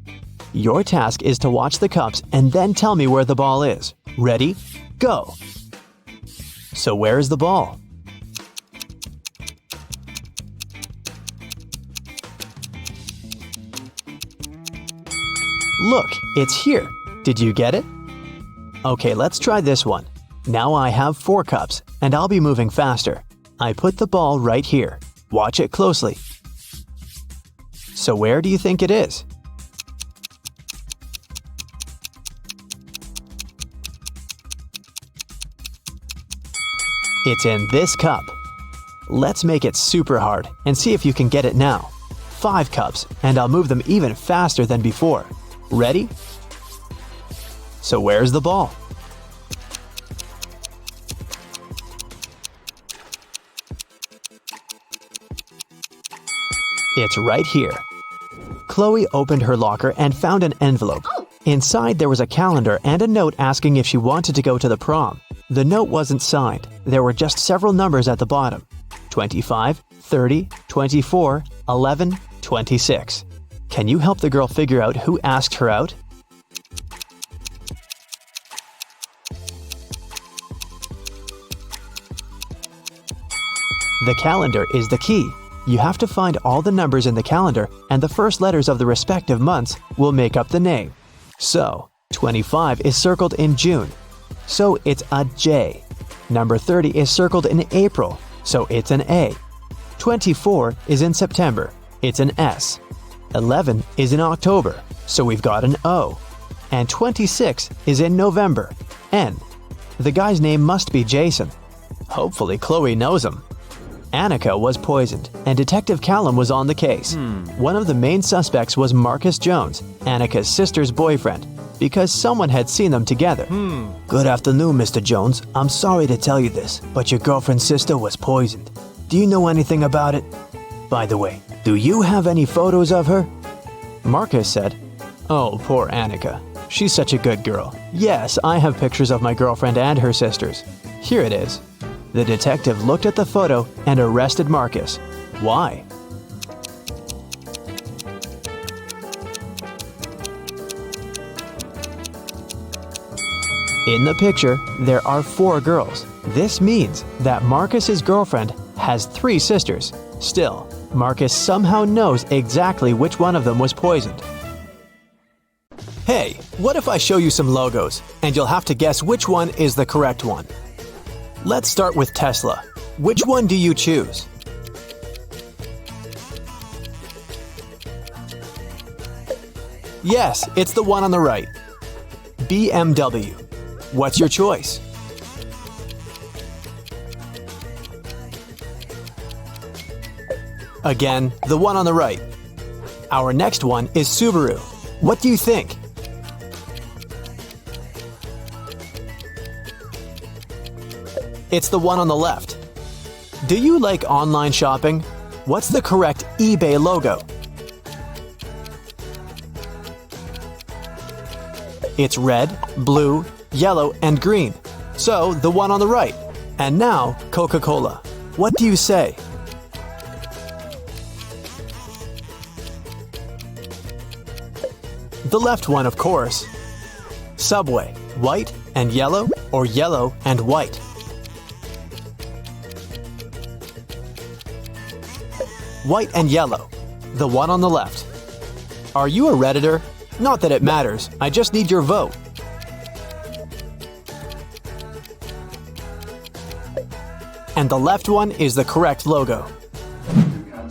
Your task is to watch the cups and then tell me where the ball is. Ready? Go! So where is the ball? Look, it's here. Did you get it? Okay, let's try this one. Now I have 4 cups, and I'll be moving faster. I put the ball right here. Watch it closely. So where do you think it is? It's in this cup. Let's make it super hard and see if you can get it now. 5 cups, and I'll move them even faster than before. Ready? So where's the ball? It's right here. Chloe opened her locker and found an envelope. Inside there was a calendar and a note asking if she wanted to go to the prom. The note wasn't signed. There were just several numbers at the bottom. 25, 30, 24, 11, 26. Can you help the girl figure out who asked her out? The calendar is the key. You have to find all the numbers in the calendar, and the first letters of the respective months will make up the name. So, 25 is circled in June, so it's a J. Number 30 is circled in April, so it's an A. 24 is in September, it's an S. 11 is in October, so we've got an O. And 26 is in November, N. The guy's name must be Jason. Hopefully Chloe knows him. Annika was poisoned, and Detective Callum was on the case. One of the main suspects was Marcus Jones, Annika's sister's boyfriend, because someone had seen them together. Good afternoon, Mr. Jones. I'm sorry to tell you this, but your girlfriend's sister was poisoned. Do you know anything about it? By the way, do you have any photos of her? Marcus said, "Oh, poor Annika. She's such a good girl. Yes, I have pictures of my girlfriend and her sisters. Here it is." The detective looked at the photo and arrested Marcus. Why? In the picture, there are 4 girls. This means that Marcus's girlfriend has 3 sisters. Still, Marcus somehow knows exactly which one of them was poisoned. Hey, what if I show you some logos, and you'll have to guess which one is the correct one? Let's start with Tesla. Which one do you choose? Yes, it's the one on the right. BMW. What's your choice? Again, the one on the right. Our next one is Subaru. What do you think? It's the one on the left. Do you like online shopping? What's the correct eBay logo? It's red, blue, yellow, and green. So, the one on the right. And now, Coca-Cola. What do you say? The left one, of course. Subway, white and yellow, or yellow and white? White and yellow. The one on the left. Are you a Redditor? Not that it matters, I just need your vote. And the left one is the correct logo.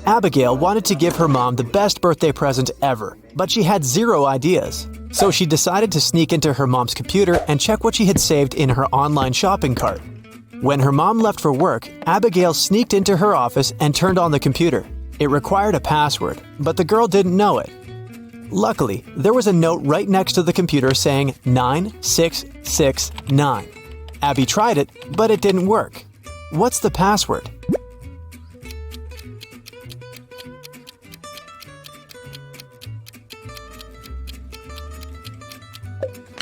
Abigail wanted to give her mom the best birthday present ever, but she had zero ideas. So she decided to sneak into her mom's computer and check what she had saved in her online shopping cart. When her mom left for work, Abigail sneaked into her office and turned on the computer. It required a password, but the girl didn't know it. Luckily, there was a note right next to the computer saying 9669. Abby tried it, but it didn't work. What's the password?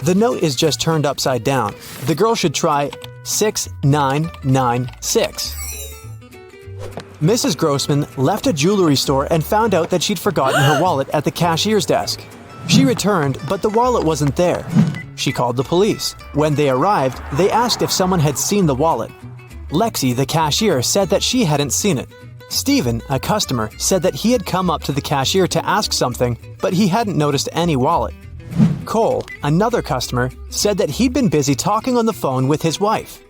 The note is just turned upside down. The girl should try 6996. Mrs. Grossman left a jewelry store and found out that she'd forgotten her wallet at the cashier's desk. She returned, but the wallet wasn't there. She called the police. When they arrived, they asked if someone had seen the wallet. Lexi, the cashier, said that she hadn't seen it. Stephen, a customer, said that he had come up to the cashier to ask something, but he hadn't noticed any wallet. Cole, another customer, said that he'd been busy talking on the phone with his wife.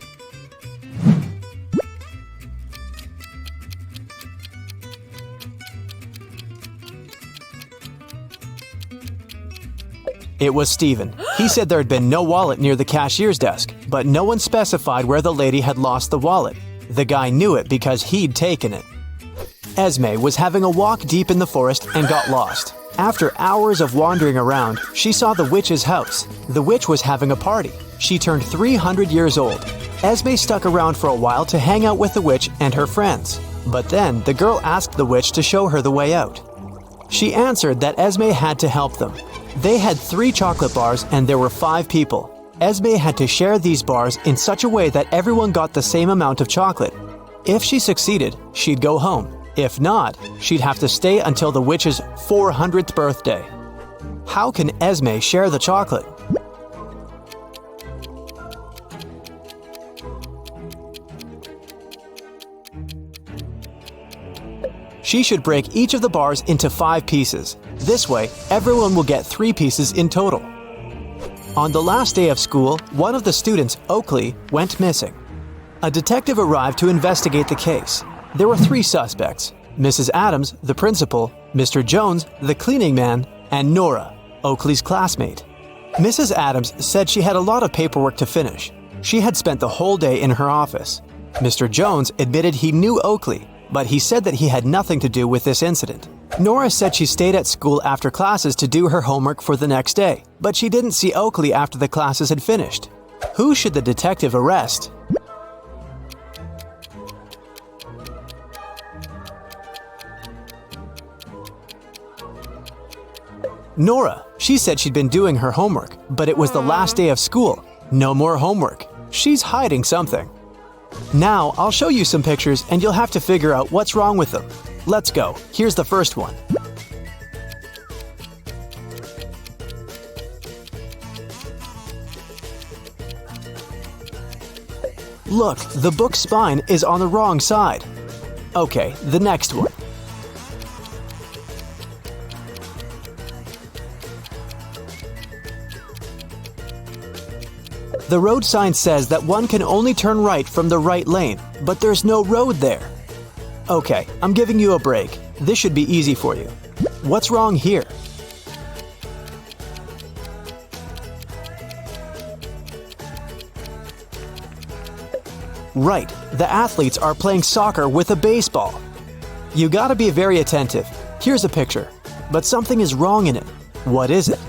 It was Stephen. He said there had been no wallet near the cashier's desk, but no one specified where the lady had lost the wallet. The guy knew it because he'd taken it. Esme was having a walk deep in the forest and got lost. After hours of wandering around, she saw the witch's house. The witch was having a party. She turned 300 years old. Esme stuck around for a while to hang out with the witch and her friends. But then the girl asked the witch to show her the way out. She answered that Esme had to help them. They had 3 chocolate bars and there were 5 people. Esme had to share these bars in such a way that everyone got the same amount of chocolate. If she succeeded, she'd go home. If not, she'd have to stay until the witch's 400th birthday. How can Esme share the chocolate? She should break each of the bars into 5 pieces. This way, everyone will get 3 pieces in total. On the last day of school, one of the students, Oakley, went missing. A detective arrived to investigate the case. There were 3 suspects: Mrs. Adams, the principal, Mr. Jones, the cleaning man, and Nora, Oakley's classmate. Mrs. Adams said she had a lot of paperwork to finish. She had spent the whole day in her office. Mr. Jones admitted he knew Oakley, but he said that he had nothing to do with this incident. Nora said she stayed at school after classes to do her homework for the next day, but she didn't see Oakley after the classes had finished. Who should the detective arrest? Nora. She said she'd been doing her homework, but it was the last day of school. No more homework. She's hiding something. Now, I'll show you some pictures and you'll have to figure out what's wrong with them. Let's go. Here's the first one. Look, the book's spine is on the wrong side. Okay, the next one. The road sign says that one can only turn right from the right lane, but there's no road there. Okay, I'm giving you a break. This should be easy for you. What's wrong here? Right, the athletes are playing soccer with a baseball. You gotta be very attentive. Here's a picture, but something is wrong in it. What is it?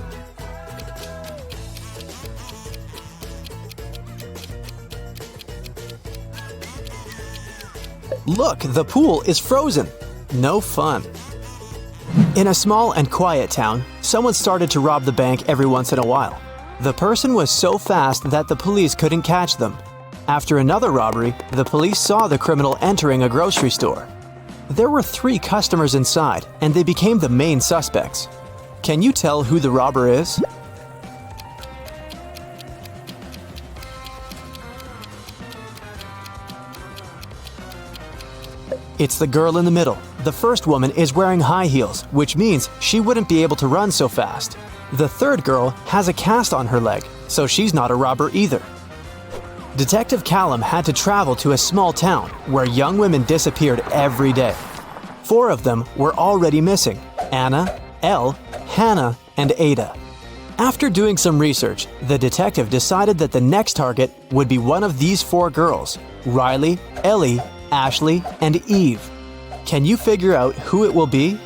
Look, the pool is frozen. No fun. In a small and quiet town, someone started to rob the bank every once in a while. The person was so fast that the police couldn't catch them. After another robbery, the police saw the criminal entering a grocery store. There were 3 customers inside, and they became the main suspects. Can you tell who the robber is? It's the girl in the middle. The first woman is wearing high heels, which means she wouldn't be able to run so fast. The third girl has a cast on her leg, so she's not a robber either. Detective Callum had to travel to a small town where young women disappeared every day. 4 of them were already missing: Anna, Elle, Hannah, and Ada. After doing some research, the detective decided that the next target would be one of these 4 girls: Riley, Ellie, Ashley, and Eve. Can you figure out who it will be?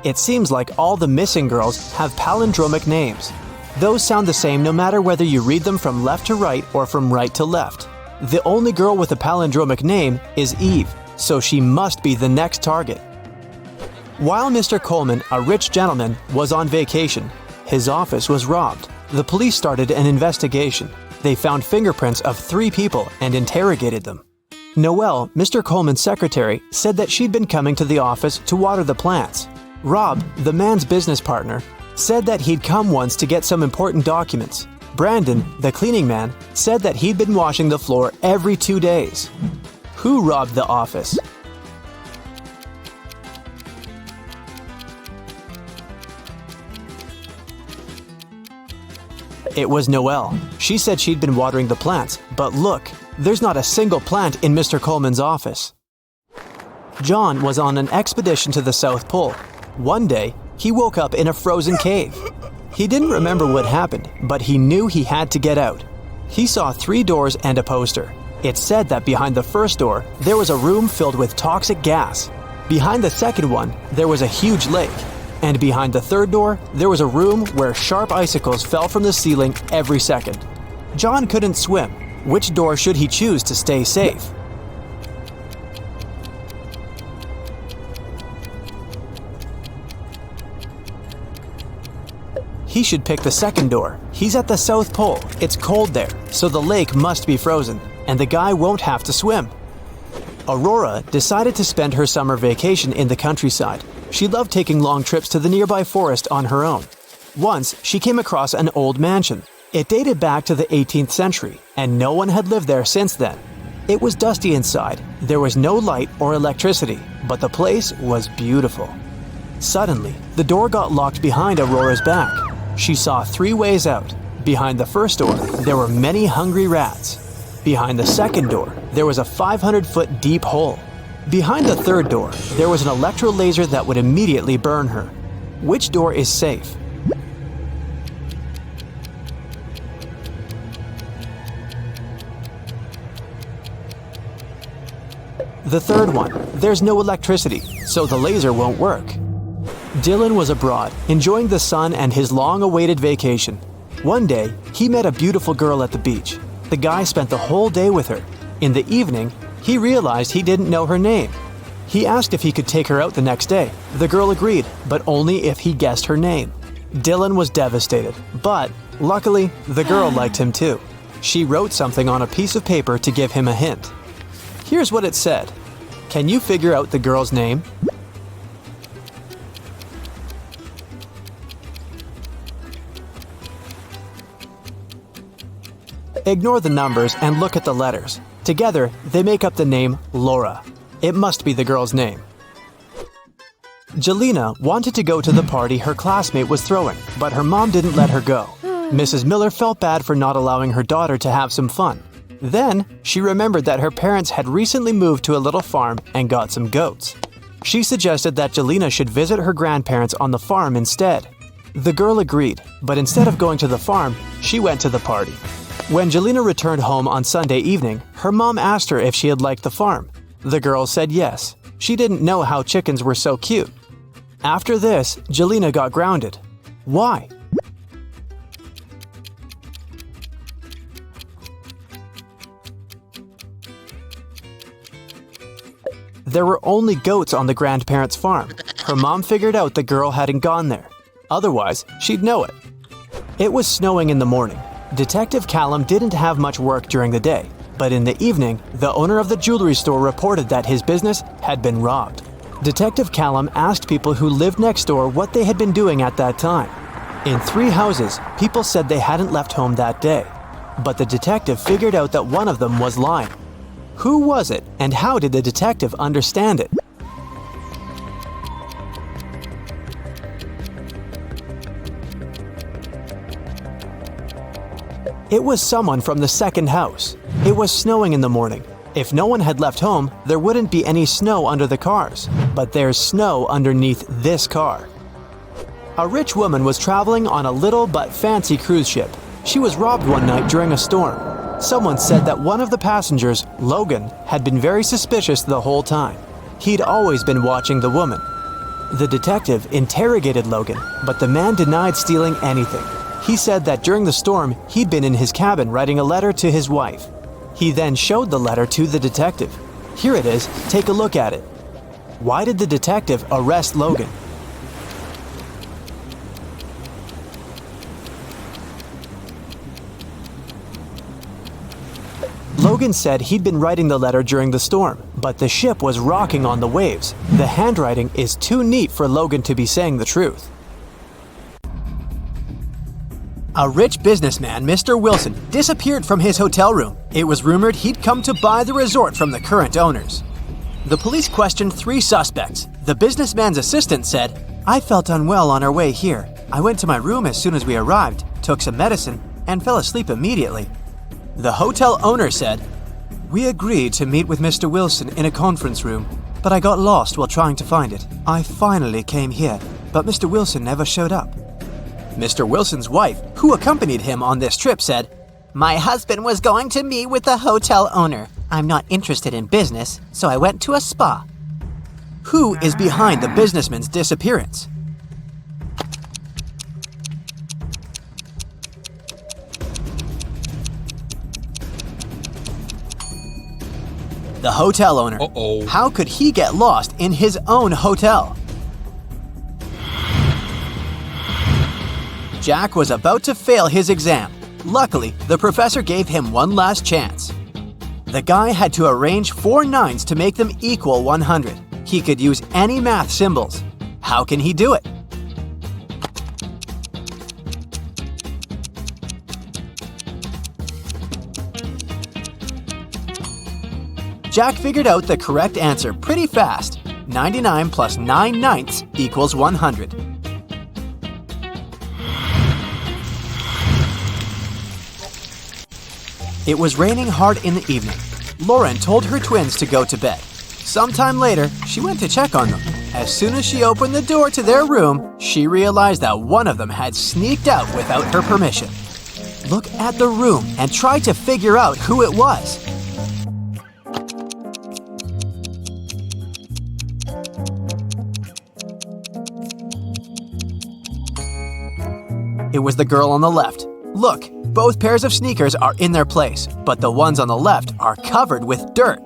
It seems like all the missing girls have palindromic names. Those sound the same no matter whether you read them from left to right or from right to left. The only girl with a palindromic name is Eve, so she must be the next target. While Mr. Coleman, a rich gentleman, was on vacation, his office was robbed. The police started an investigation. They found fingerprints of 3 people and interrogated them. Noelle, Mr. Coleman's secretary, said that she'd been coming to the office to water the plants. Rob, the man's business partner, said that he'd come once to get some important documents. Brandon, the cleaning man, said that he'd been washing the floor every 2 days. Who robbed the office? It was Noelle. She said she'd been watering the plants, but look, there's not a single plant in Mr. Coleman's office. John was on an expedition to the South Pole. One day, he woke up in a frozen cave. He didn't remember what happened, but he knew he had to get out. He saw 3 doors and a poster. It said that behind the first door, there was a room filled with toxic gas. Behind the second one, there was a huge lake. And behind the third door, there was a room where sharp icicles fell from the ceiling every second. John couldn't swim. Which door should he choose to stay safe? He should pick the second door. He's at the South Pole. It's cold there, so the lake must be frozen, and the guy won't have to swim. Aurora decided to spend her summer vacation in the countryside. She loved taking long trips to the nearby forest on her own. Once, she came across an old mansion. It dated back to the 18th century, and no one had lived there since then. It was dusty inside. There was no light or electricity, but the place was beautiful. Suddenly, the door got locked behind Aurora's back. She saw 3 ways out. Behind the first door, there were many hungry rats. Behind the second door, there was a 500-foot deep hole. Behind the third door, there was an electro laser that would immediately burn her. Which door is safe? The third one. There's no electricity, so the laser won't work. Dylan was abroad, enjoying the sun and his long-awaited vacation. One day, he met a beautiful girl at the beach. The guy spent the whole day with her. In the evening, he realized he didn't know her name. He asked if he could take her out the next day. The girl agreed, but only if he guessed her name. Dylan was devastated, but luckily, the girl liked him too. She wrote something on a piece of paper to give him a hint. Here's what it said. Can you figure out the girl's name? Ignore the numbers and look at the letters. Together, they make up the name Laura. It must be the girl's name. Jelena wanted to go to the party her classmate was throwing, but her mom didn't let her go. Mrs. Miller felt bad for not allowing her daughter to have some fun. Then, she remembered that her parents had recently moved to a little farm and got some goats. She suggested that Jelena should visit her grandparents on the farm instead. The girl agreed, but instead of going to the farm, she went to the party. When Jelena returned home on Sunday evening, her mom asked her if she had liked the farm. The girl said yes. She didn't know how chickens were so cute. After this, Jelena got grounded. Why? There were only goats on the grandparents' farm. Her mom figured out the girl hadn't gone there. Otherwise, she'd know it. It was snowing in the morning. Detective Callum didn't have much work during the day, but in the evening, the owner of the jewelry store reported that his business had been robbed. Detective Callum asked people who lived next door what they had been doing at that time. In 3 houses, people said they hadn't left home that day, but the detective figured out that one of them was lying. Who was it, and how did the detective understand it? It was someone from the second house. It was snowing in the morning. If no one had left home, there wouldn't be any snow under the cars. But there's snow underneath this car. A rich woman was traveling on a little but fancy cruise ship. She was robbed one night during a storm. Someone said that one of the passengers, Logan, had been very suspicious the whole time. He'd always been watching the woman. The detective interrogated Logan, but the man denied stealing anything. He said that during the storm, he'd been in his cabin writing a letter to his wife. He then showed the letter to the detective. Here it is, take a look at it. Why did the detective arrest Logan? Logan said he'd been writing the letter during the storm, but the ship was rocking on the waves. The handwriting is too neat for Logan to be saying the truth. A rich businessman, Mr. Wilson, disappeared from his hotel room. It was rumored he'd come to buy the resort from the current owners. The police questioned 3 suspects. The businessman's assistant said, "I felt unwell on our way here. I went to my room as soon as we arrived, took some medicine, and fell asleep immediately." The hotel owner said, "We agreed to meet with Mr. Wilson in a conference room, but I got lost while trying to find it. I finally came here, but Mr. Wilson never showed up." Mr. Wilson's wife, who accompanied him on this trip, said, "My husband was going to meet with the hotel owner. I'm not interested in business, so I went to a spa." Who is behind the businessman's disappearance? The hotel owner. Uh-oh. How could he get lost in his own hotel? Jack was about to fail his exam. Luckily, the professor gave him one last chance. The guy had to arrange 4 9s to make them equal 100. He could use any math symbols. How can he do it? Jack figured out the correct answer pretty fast. 99 plus 9 ninths equals 100. It was raining hard in the evening. Lauren told her twins to go to bed. Sometime later, she went to check on them. As soon as she opened the door to their room, she realized that one of them had sneaked out without her permission. Look at the room and try to figure out who it was. It was the girl on the left. Look, both pairs of sneakers are in their place, but the ones on the left are covered with dirt.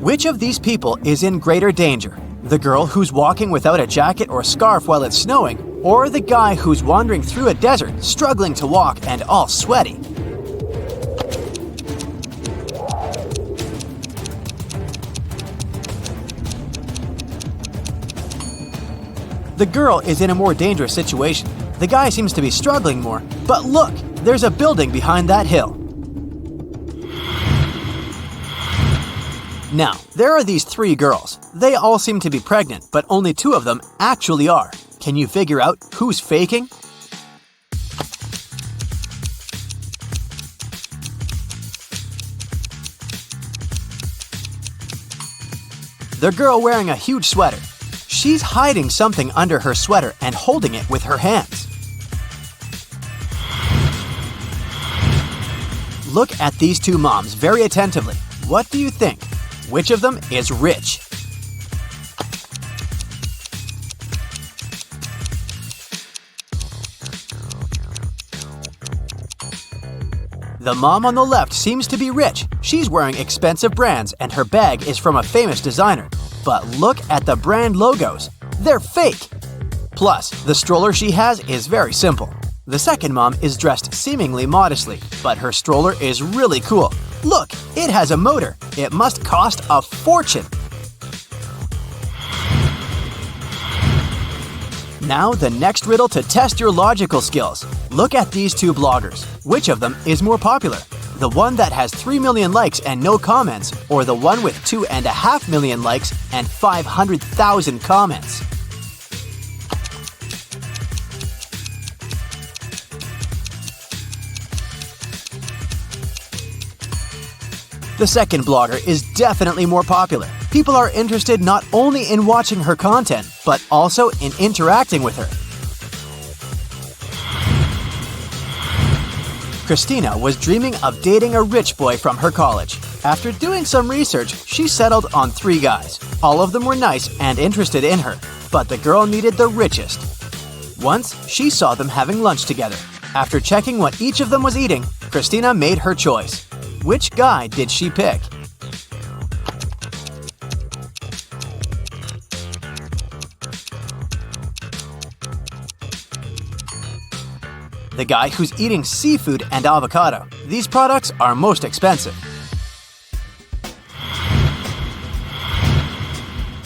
Which of these people is in greater danger? The girl who's walking without a jacket or scarf while it's snowing, or the guy who's wandering through a desert, struggling to walk and all sweaty? The girl is in a more dangerous situation. The guy seems to be struggling more, but look, there's a building behind that hill. Now, there are these 3 girls. They all seem to be pregnant, but only 2 of them actually are. Can you figure out who's faking? The girl wearing a huge sweater. She's hiding something under her sweater and holding it with her hands. Look at these two moms very attentively. What do you think? Which of them is rich? The mom on the left seems to be rich. She's wearing expensive brands and her bag is from a famous designer. But look at the brand logos. They're fake. Plus, the stroller she has is very simple. The second mom is dressed seemingly modestly, but her stroller is really cool. Look, it has a motor. It must cost a fortune. Now, the next riddle to test your logical skills. Look at these two bloggers. Which of them is more popular? The one that has 3 million likes and no comments, or the one with 2.5 million likes and 500,000 comments? The second blogger is definitely more popular. People are interested not only in watching her content, but also in interacting with her. Christina was dreaming of dating a rich boy from her college. After doing some research, she settled on 3 guys. All of them were nice and interested in her, but the girl needed the richest. Once, she saw them having lunch together. After checking what each of them was eating, Christina made her choice. Which guy did she pick? The guy who's eating seafood and avocado. These products are most expensive.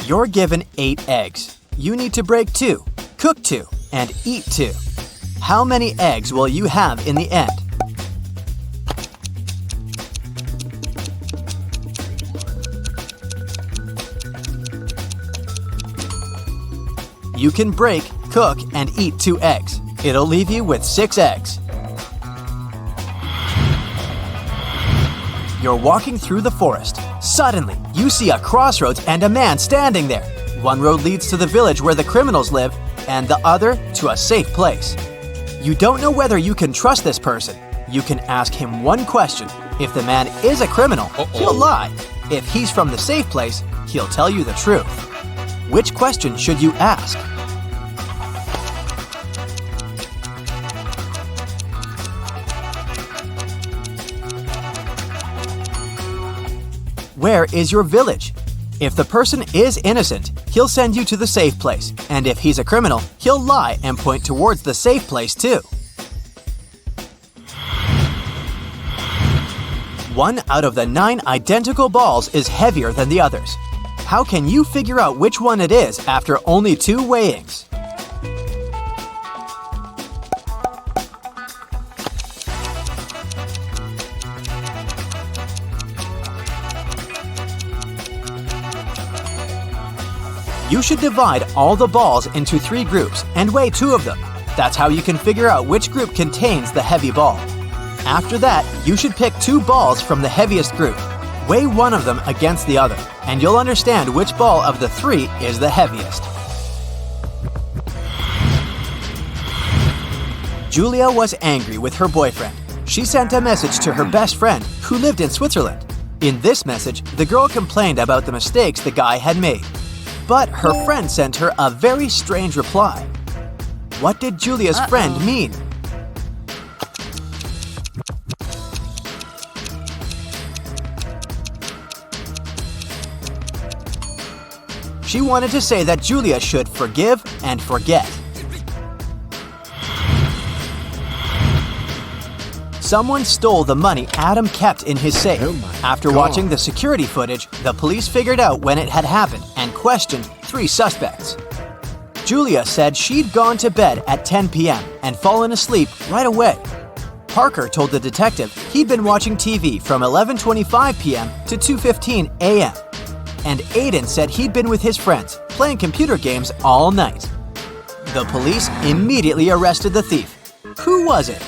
You're given 8 eggs. You need to break 2, cook 2, and eat 2. How many eggs will you have in the end? You can break, cook, and eat 2 eggs. It'll leave you with 6 eggs. You're walking through the forest. Suddenly, you see a crossroads and a man standing there. One road leads to the village where the criminals live, and the other to a safe place. You don't know whether you can trust this person. You can ask him one question. If the man is a criminal, he'll lie. If he's from the safe place, he'll tell you the truth. Which question should you ask? Where is your village? If the person is innocent, he'll send you to the safe place. And if he's a criminal, he'll lie and point towards the safe place too. 1 out of the 9 identical balls is heavier than the others. How can you figure out which one it is after only 2 weighings? You should divide all the balls into 3 groups and weigh 2 of them. That's how you can figure out which group contains the heavy ball. After that, you should pick 2 balls from the heaviest group. Weigh one of them against the other, and you'll understand which ball of the 3 is the heaviest. Julia was angry with her boyfriend. She sent a message to her best friend, who lived in Switzerland. In this message, the girl complained about the mistakes the guy had made. But her friend sent her a very strange reply. What did Julia's friend mean? She wanted to say that Julia should forgive and forget. Someone stole the money Adam kept in his safe. After watching the security footage, the police figured out when it had happened and questioned 3 suspects. Julia said she'd gone to bed at 10 p.m. and fallen asleep right away. Parker told the detective he'd been watching TV from 11:25 p.m. to 2:15 a.m. And Aiden said he'd been with his friends, playing computer games all night. The police immediately arrested the thief. Who was it?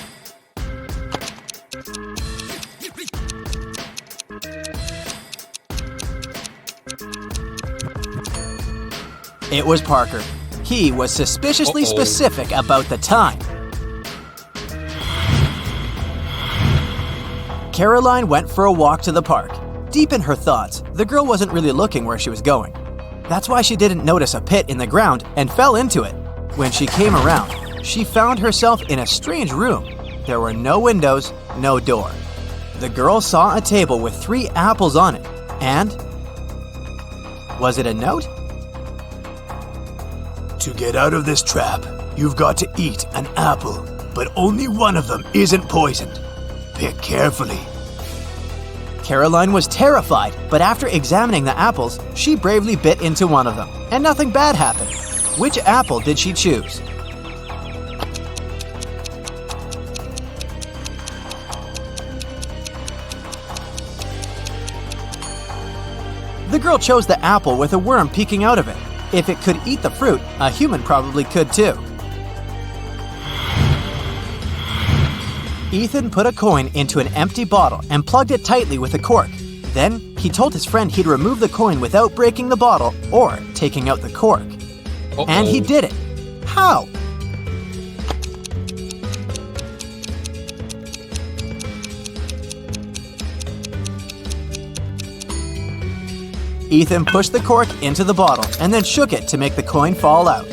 It was Parker. He was suspiciously specific about the time. Caroline went for a walk to the park. Deep in her thoughts, the girl wasn't really looking where she was going. That's why she didn't notice a pit in the ground and fell into it. When she came around, she found herself in a strange room. There were no windows, no door. The girl saw a table with 3 apples on it, and... was it a note? To get out of this trap, you've got to eat an apple, but only one of them isn't poisoned. Pick carefully. Caroline was terrified, but after examining the apples, she bravely bit into one of them, and nothing bad happened. Which apple did she choose? The girl chose the apple with a worm peeking out of it. If it could eat the fruit, a human probably could too. Ethan put a coin into an empty bottle and plugged it tightly with a cork. Then, he told his friend he'd remove the coin without breaking the bottle or taking out the cork. And he did it. How? Ethan pushed the cork into the bottle and then shook it to make the coin fall out.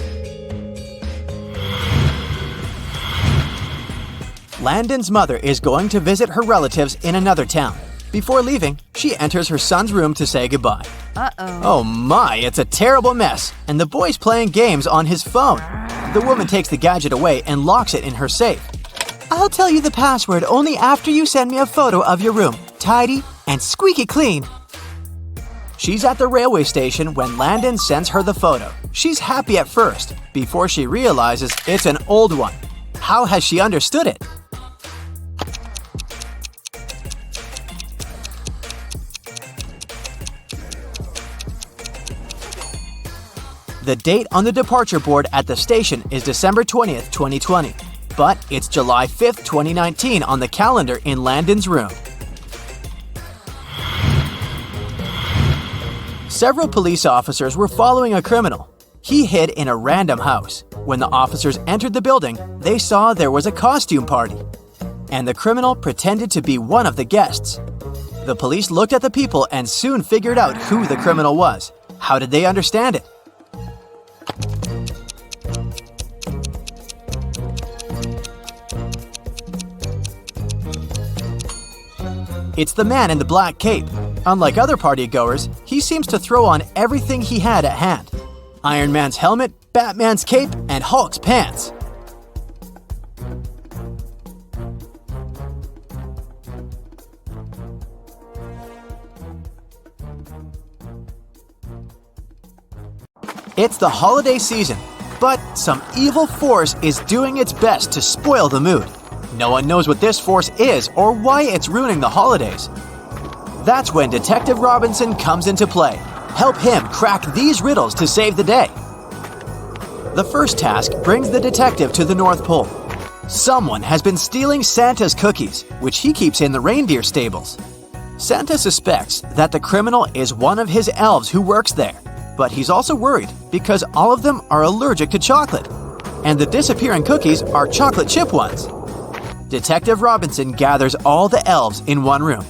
Landon's mother is going to visit her relatives in another town. Before leaving, she enters her son's room to say goodbye. Oh my, it's a terrible mess, and the boy's playing games on his phone. The woman takes the gadget away and locks it in her safe. I'll tell you the password only after you send me a photo of your room, tidy and squeaky clean. She's at the railway station when Landon sends her the photo. She's happy at first, before she realizes it's an old one. How has she understood it? The date on the departure board at the station is December 20th, 2020, but it's July 5th, 2019 on the calendar in Landon's room. Several police officers were following a criminal. He hid in a random house. When the officers entered the building, they saw there was a costume party, and the criminal pretended to be one of the guests. The police looked at the people and soon figured out who the criminal was. How did they understand it? It's the man in the black cape. Unlike other partygoers, he seems to throw on everything he had at hand. Iron Man's helmet, Batman's cape, and Hulk's pants. It's the holiday season, but some evil force is doing its best to spoil the mood. No one knows what this force is or why it's ruining the holidays. That's when Detective Robinson comes into play. Help him crack these riddles to save the day. The first task brings the detective to the North Pole. Someone has been stealing Santa's cookies, which he keeps in the reindeer stables. Santa suspects that the criminal is one of his elves who works there, but he's also worried because all of them are allergic to chocolate, and the disappearing cookies are chocolate chip ones. Detective Robinson gathers all the elves in one room.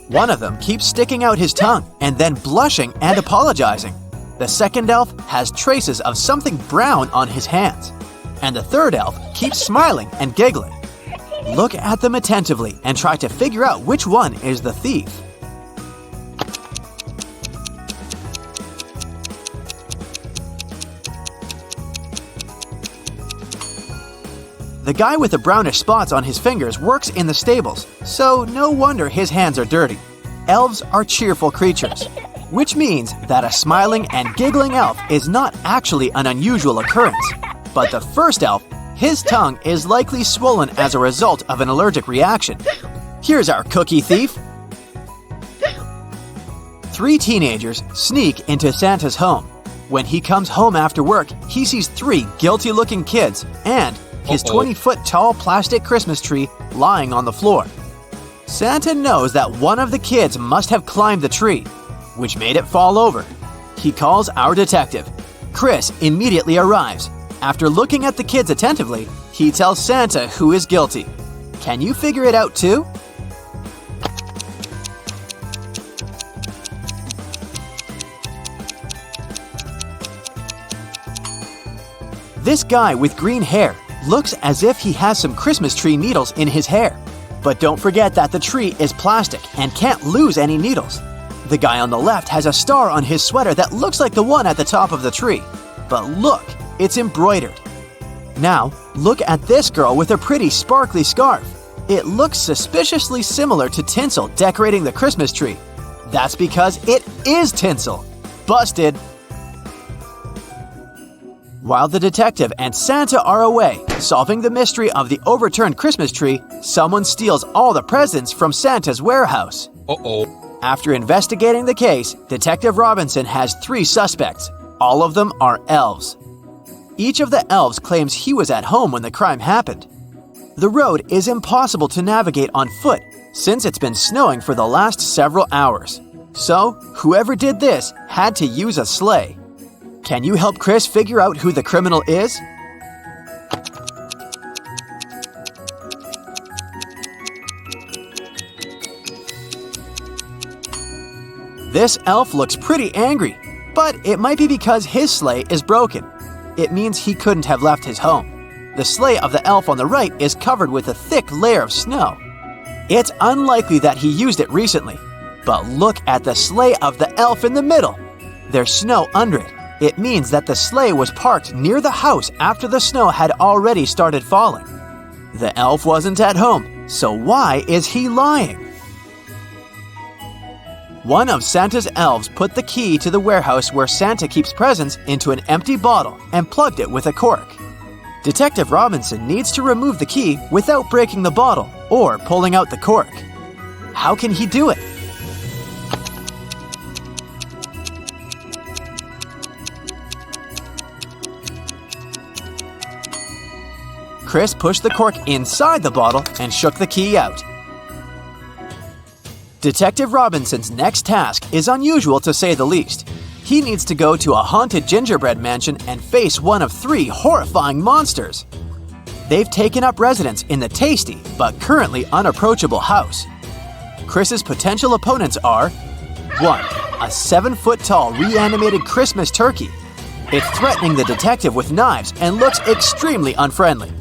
One of them keeps sticking out his tongue and then blushing and apologizing. The second elf has traces of something brown on his hands. And the third elf keeps smiling and giggling. Look at them attentively and try to figure out which one is the thief. The guy with the brownish spots on his fingers works in the stables, so no wonder his hands are dirty. Elves are cheerful creatures, which means that a smiling and giggling elf is not actually an unusual occurrence. But the first elf, his tongue is likely swollen as a result of an allergic reaction. Here's our cookie thief. 3 teenagers sneak into Santa's home. When he comes home after work, he sees 3 guilty-looking kids and his 20-foot-tall plastic Christmas tree lying on the floor. Santa knows that one of the kids must have climbed the tree, which made it fall over. He calls our detective. Chris immediately arrives. After looking at the kids attentively, he tells Santa who is guilty. Can you figure it out too? This guy with green hair looks as if he has some Christmas tree needles in his hair. But don't forget that the tree is plastic and can't lose any needles. The guy on the left has a star on his sweater that looks like the one at the top of the tree. But look, it's embroidered. Now, look at this girl with a pretty sparkly scarf. It looks suspiciously similar to tinsel decorating the Christmas tree. That's because it is tinsel. Busted! While the detective and Santa are away solving the mystery of the overturned Christmas tree, someone steals all the presents from Santa's warehouse. Uh-oh. After investigating the case, Detective Robinson has 3 suspects. All of them are elves. Each of the elves claims he was at home when the crime happened. The road is impossible to navigate on foot since it's been snowing for the last several hours. So, whoever did this had to use a sleigh. Can you help Chris figure out who the criminal is? This elf looks pretty angry, but it might be because his sleigh is broken. It means he couldn't have left his home. The sleigh of the elf on the right is covered with a thick layer of snow. It's unlikely that he used it recently. But look at the sleigh of the elf in the middle. There's snow under it. It means that the sleigh was parked near the house after the snow had already started falling. The elf wasn't at home, so why is he lying? One of Santa's elves put the key to the warehouse where Santa keeps presents into an empty bottle and plugged it with a cork. Detective Robinson needs to remove the key without breaking the bottle or pulling out the cork. How can he do it? Chris pushed the cork inside the bottle and shook the key out. Detective Robinson's next task is unusual to say the least. He needs to go to a haunted gingerbread mansion and face one of 3 horrifying monsters. They've taken up residence in the tasty but currently unapproachable house. Chris's potential opponents are 1. A 7-foot-tall reanimated Christmas turkey. It's threatening the detective with knives and looks extremely unfriendly.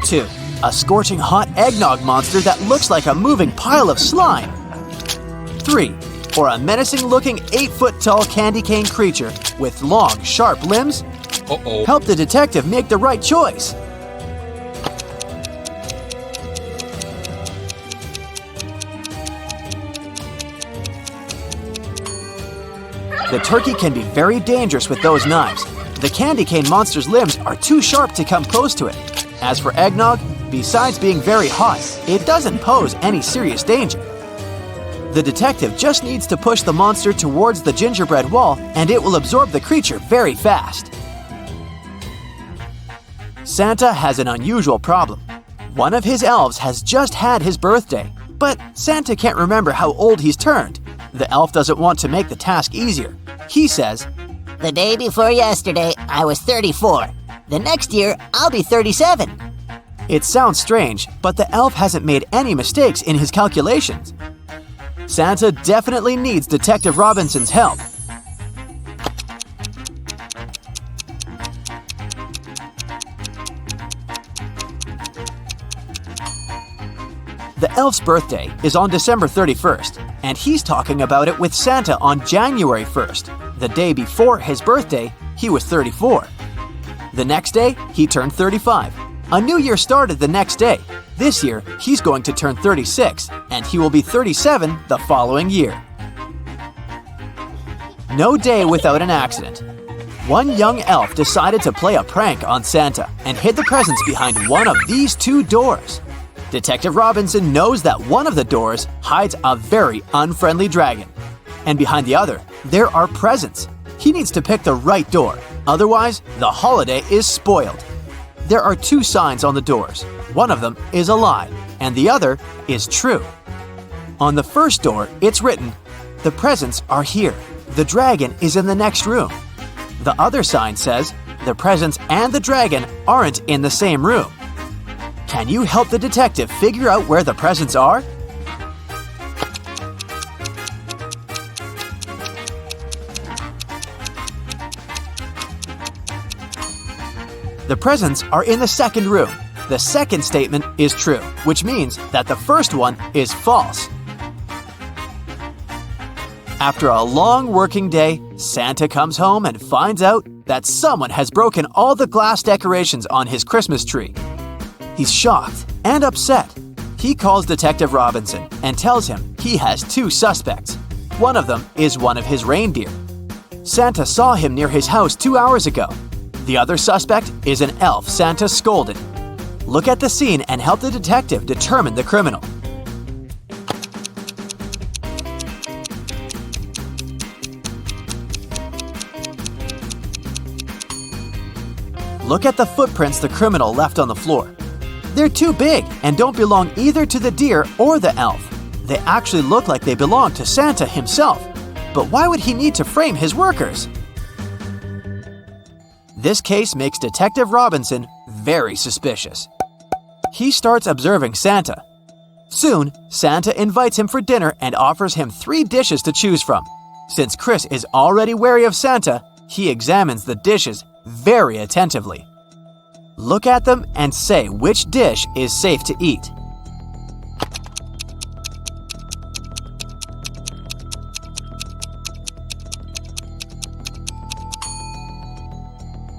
2. A scorching hot eggnog monster that looks like a moving pile of slime. 3. Or a menacing-looking 8-foot-tall candy cane creature with long, sharp limbs? Uh-oh. Help the detective make the right choice. The turkey can be very dangerous with those knives. The candy cane monster's limbs are too sharp to come close to it. As for eggnog, besides being very hot, it doesn't pose any serious danger. The detective just needs to push the monster towards the gingerbread wall and it will absorb the creature very fast. Santa has an unusual problem. One of his elves has just had his birthday, but Santa can't remember how old he's turned. The elf doesn't want to make the task easier. He says, "The day before yesterday, I was 34. The next year, I'll be 37. It sounds strange, but the elf hasn't made any mistakes in his calculations. Santa definitely needs Detective Robinson's help. The elf's birthday is on December 31st, and he's talking about it with Santa on January 1st. The day before his birthday, he was 34. The next day, he turned 35. A new year started the next day. This year, he's going to turn 36, and he will be 37 the following year. No day without an accident. One young elf decided to play a prank on Santa and hid the presents behind one of these 2 doors. Detective Robinson knows that one of the doors hides a very unfriendly dragon, and behind the other, there are presents. He needs to pick the right door, otherwise the holiday is spoiled. There are 2 signs on the doors. One of them is a lie, and the other is true. On the first door, it's written, "The presents are here. The dragon is in the next room." The other sign says, "The presents and the dragon aren't in the same room." Can you help the detective figure out where the presents are? The presents are in the second room. The second statement is true, which means that the first one is false. After a long working day, Santa comes home and finds out that someone has broken all the glass decorations on his Christmas tree. He's shocked and upset. He calls Detective Robinson and tells him he has two suspects. One of them is one of his reindeer. Santa saw him near his house 2 hours ago. The other suspect is an elf Santa scolded. Look at the scene and help the detective determine the criminal. Look at the footprints the criminal left on the floor. They're too big and don't belong either to the deer or the elf. They actually look like they belong to Santa himself. But why would he need to frame his workers? This case makes Detective Robinson very suspicious. He starts observing Santa. Soon, Santa invites him for dinner and offers him 3 dishes to choose from. Since Chris is already wary of Santa, he examines the dishes very attentively. Look at them and say which dish is safe to eat.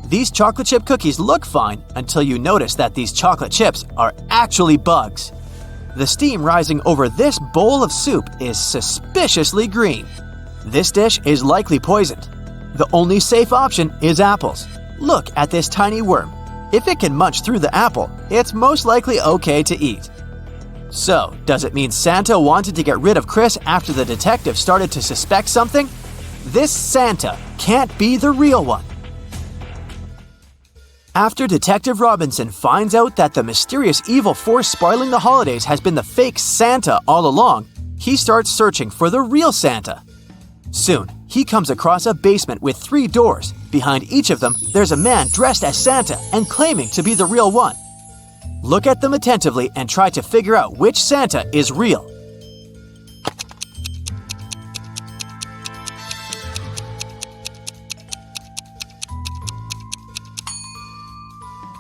These chocolate chip cookies look fine until you notice that these chocolate chips are actually bugs. The steam rising over this bowl of soup is suspiciously green. This dish is likely poisoned. The only safe option is apples. Look at this tiny worm. If it can munch through the apple, it's most likely okay to eat. So, does it mean Santa wanted to get rid of Chris after the detective started to suspect something? This Santa can't be the real one. After Detective Robinson finds out that the mysterious evil force spoiling the holidays has been the fake Santa all along, he starts searching for the real Santa. Soon, he comes across a basement with 3 doors. Behind each of them, there's a man dressed as Santa and claiming to be the real one. Look at them attentively and try to figure out which Santa is real.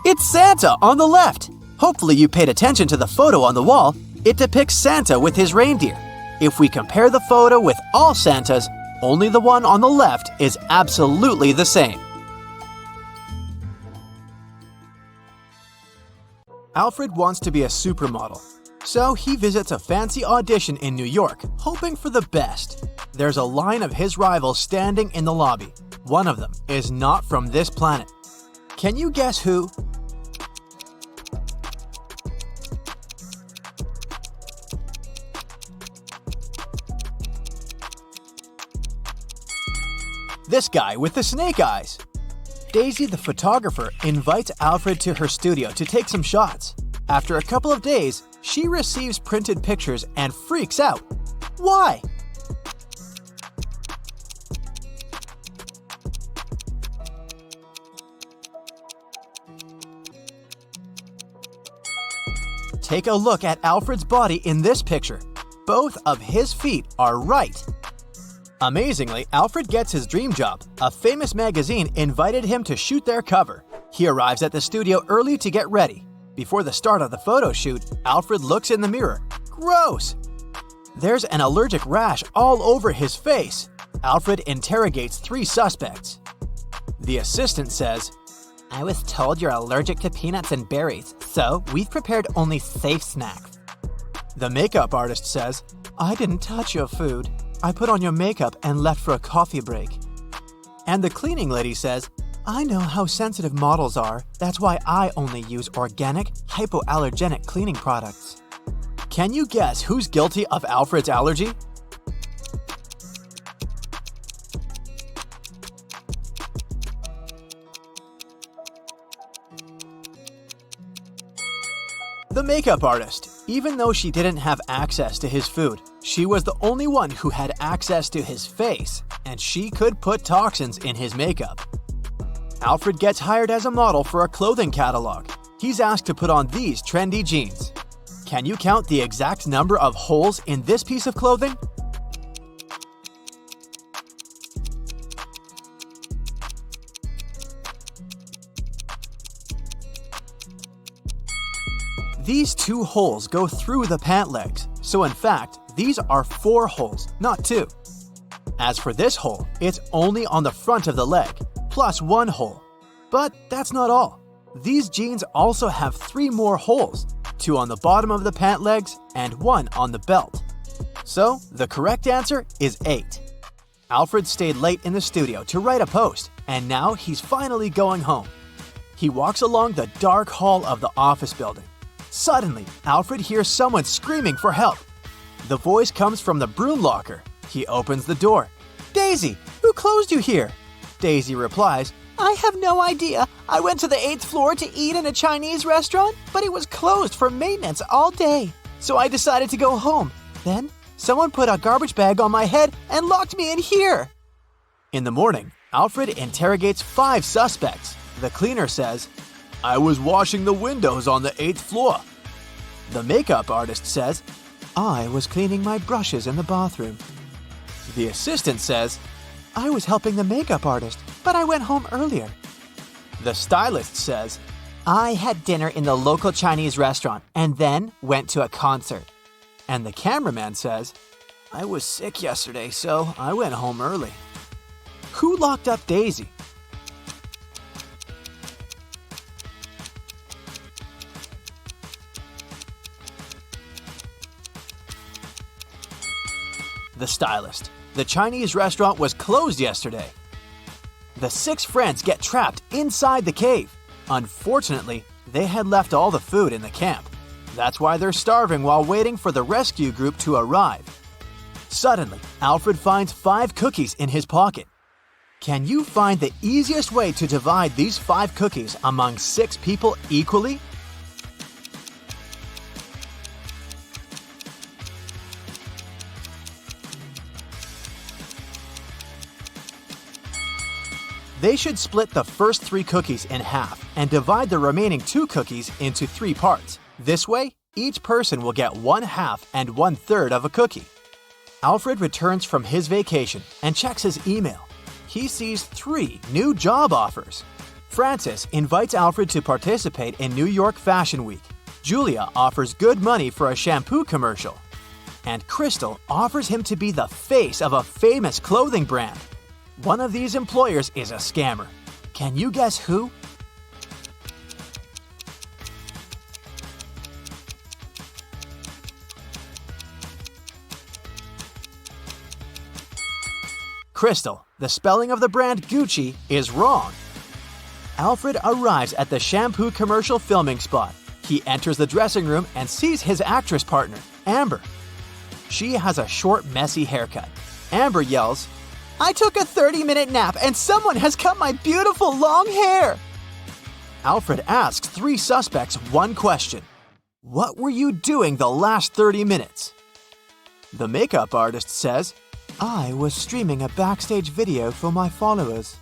It's Santa on the left. Hopefully you paid attention to the photo on the wall. It depicts Santa with his reindeer. If we compare the photo with all Santas, only the one on the left is absolutely the same. Alfred wants to be a supermodel, so he visits a fancy audition in New York, hoping for the best. There's a line of his rivals standing in the lobby. One of them is not from this planet. Can you guess who? This guy with the snake eyes. Daisy the photographer invites Alfred to her studio to take some shots. After a couple of days, she receives printed pictures and freaks out. Why? Take a look at Alfred's body in this picture. Both of his feet are right. Amazingly, Alfred gets his dream job. A famous magazine invited him to shoot their cover. He arrives at the studio early to get ready. Before the start of the photo shoot, Alfred looks in the mirror. Gross! There's an allergic rash all over his face. Alfred interrogates 3 suspects. The assistant says, "I was told you're allergic to peanuts and berries, so we've prepared only safe snacks." The makeup artist says, "I didn't touch your food. I put on your makeup and left for a coffee break." And the cleaning lady says, "I know how sensitive models are. That's why I only use organic, hypoallergenic cleaning products." Can you guess who's guilty of Alfred's allergy? The makeup artist. Even though she didn't have access to his food, she was the only one who had access to his face, and she could put toxins in his makeup. Alfred gets hired as a model for a clothing catalog. He's asked to put on these trendy jeans. Can you count the exact number of holes in this piece of clothing? These 2 holes go through the pant legs, so in fact, these are 4 holes, not 2. As for this hole, it's only on the front of the leg, plus 1 hole. But that's not all. These jeans also have 3 more holes, 2 on the bottom of the pant legs and 1 on the belt. So, the correct answer is 8. Alfred stayed late in the studio to write a post, and now he's finally going home. He walks along the dark hall of the office building. Suddenly, Alfred hears someone screaming for help. The voice comes from the broom locker. He opens the door. "Daisy, who closed you here?" Daisy replies, "I have no idea. I went to the 8th floor to eat in a Chinese restaurant, but it was closed for maintenance all day. So I decided to go home. Then, someone put a garbage bag on my head and locked me in here." In the morning, Alfred interrogates 5 suspects. The cleaner says, "I was washing the windows on the 8th floor." The makeup artist says, "I was cleaning my brushes in the bathroom." The assistant says, "I was helping the makeup artist, but I went home earlier." The stylist says, "I had dinner in the local Chinese restaurant and then went to a concert." And the cameraman says, "I was sick yesterday, so I went home early." Who locked up Daisy? The stylist. The Chinese restaurant was closed yesterday. The 6 friends get trapped inside the cave. Unfortunately, they had left all the food in the camp. That's why they're starving while waiting for the rescue group to arrive. Suddenly, Alfred finds 5 cookies in his pocket. Can you find the easiest way to divide these 5 cookies among 6 people equally? They should split the first 3 cookies in half and divide the remaining 2 cookies into 3 parts. This way, each person will get 1/2 and 1/3 of a cookie. Alfred returns from his vacation and checks his email. He sees 3 new job offers. Francis invites Alfred to participate in New York Fashion Week. Julia offers good money for a shampoo commercial. And Crystal offers him to be the face of a famous clothing brand. One of these employers is a scammer. Can you guess who? Crystal, the spelling of the brand Gucci is wrong. Alfred arrives at the shampoo commercial filming spot. He enters the dressing room and sees his actress partner, Amber. She has a short, messy haircut. Amber yells, "I took a 30-minute nap and someone has cut my beautiful long hair!" Alfred asks 3 suspects one question. What were you doing the last 30 minutes? The makeup artist says, "I was streaming a backstage video for my followers."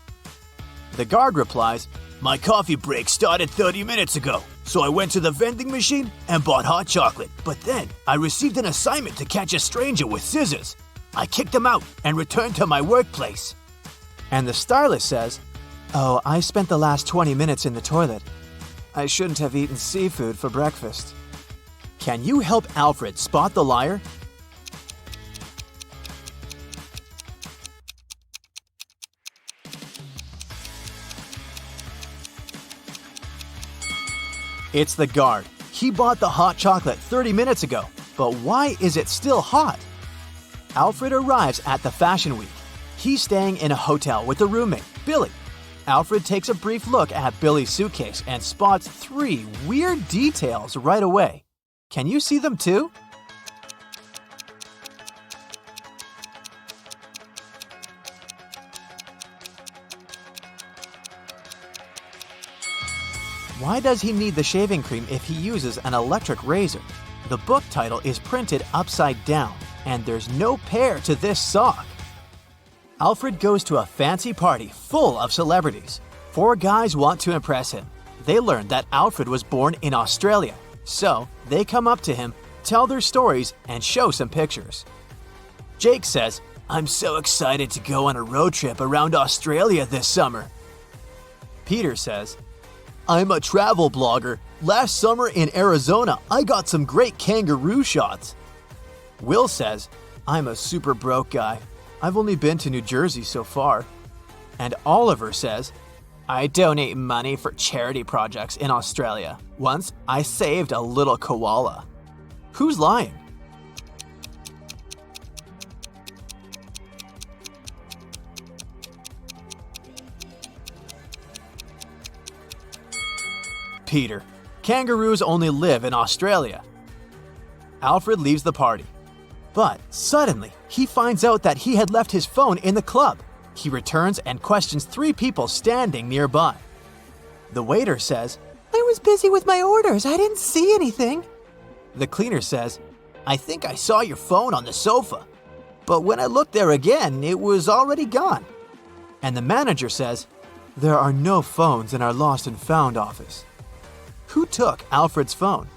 The guard replies, "My coffee break started 30 minutes ago, so I went to the vending machine and bought hot chocolate. But then I received an assignment to catch a stranger with scissors. I kicked him out and returned to my workplace." And the stylist says, "Oh, I spent the last 20 minutes in the toilet. I shouldn't have eaten seafood for breakfast." Can you help Alfred spot the liar? It's the guard. He bought the hot chocolate 30 minutes ago, but why is it still hot? Alfred arrives at the Fashion Week. He's staying in a hotel with a roommate, Billy. Alfred takes a brief look at Billy's suitcase and spots 3 weird details right away. Can you see them too? Why does he need the shaving cream if he uses an electric razor? The book title is printed upside down, and there's no pair to this sock. Alfred goes to a fancy party full of celebrities. 4 guys want to impress him. They learn that Alfred was born in Australia, so they come up to him, tell their stories, and show some pictures. Jake says, "I'm so excited to go on a road trip around Australia this summer." Peter says, I'm a travel blogger. Last summer in Arizona, I got some great kangaroo shots. Will says, I'm a super broke guy. I've only been to New Jersey so far. And Oliver says, I donate money for charity projects in Australia. Once, I saved a little koala. Who's lying? Peter. Kangaroos only live in Australia. Alfred leaves the party. But suddenly, he finds out that he had left his phone in the club. He returns and questions 3 people standing nearby. The waiter says, I was busy with my orders. I didn't see anything. The cleaner says, I think I saw your phone on the sofa. But when I looked there again, it was already gone. And the manager says, there are no phones in our lost and found office. Who took Alfred's phone?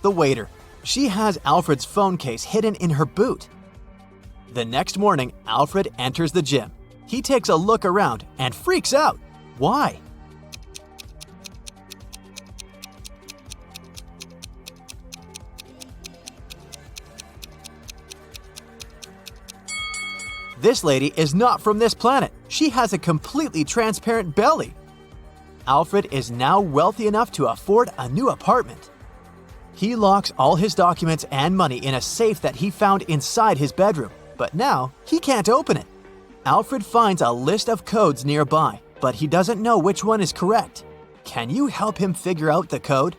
The waiter. She has Alfred's phone case hidden in her boot. The next morning, Alfred enters the gym. He takes a look around and freaks out. Why? This lady is not from this planet. She has a completely transparent belly. Alfred is now wealthy enough to afford a new apartment. He locks all his documents and money in a safe that he found inside his bedroom, but now he can't open it. Alfred finds a list of codes nearby, but he doesn't know which one is correct. Can you help him figure out the code?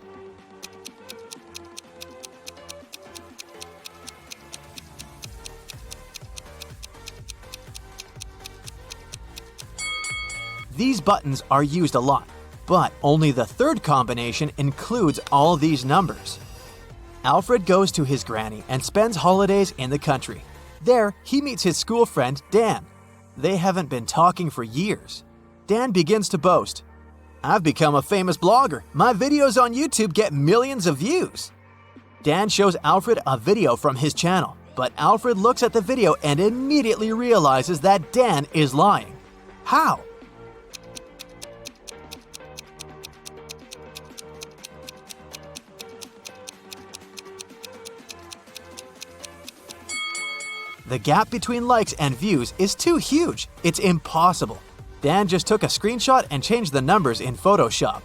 These buttons are used a lot, but only the third combination includes all these numbers. Alfred goes to his granny and spends holidays in the country. There, he meets his school friend, Dan. They haven't been talking for years. Dan begins to boast. I've become a famous blogger. My videos on YouTube get millions of views. Dan shows Alfred a video from his channel, but Alfred looks at the video and immediately realizes that Dan is lying. How? The gap between likes and views is too huge. It's impossible. Dan just took a screenshot and changed the numbers in Photoshop.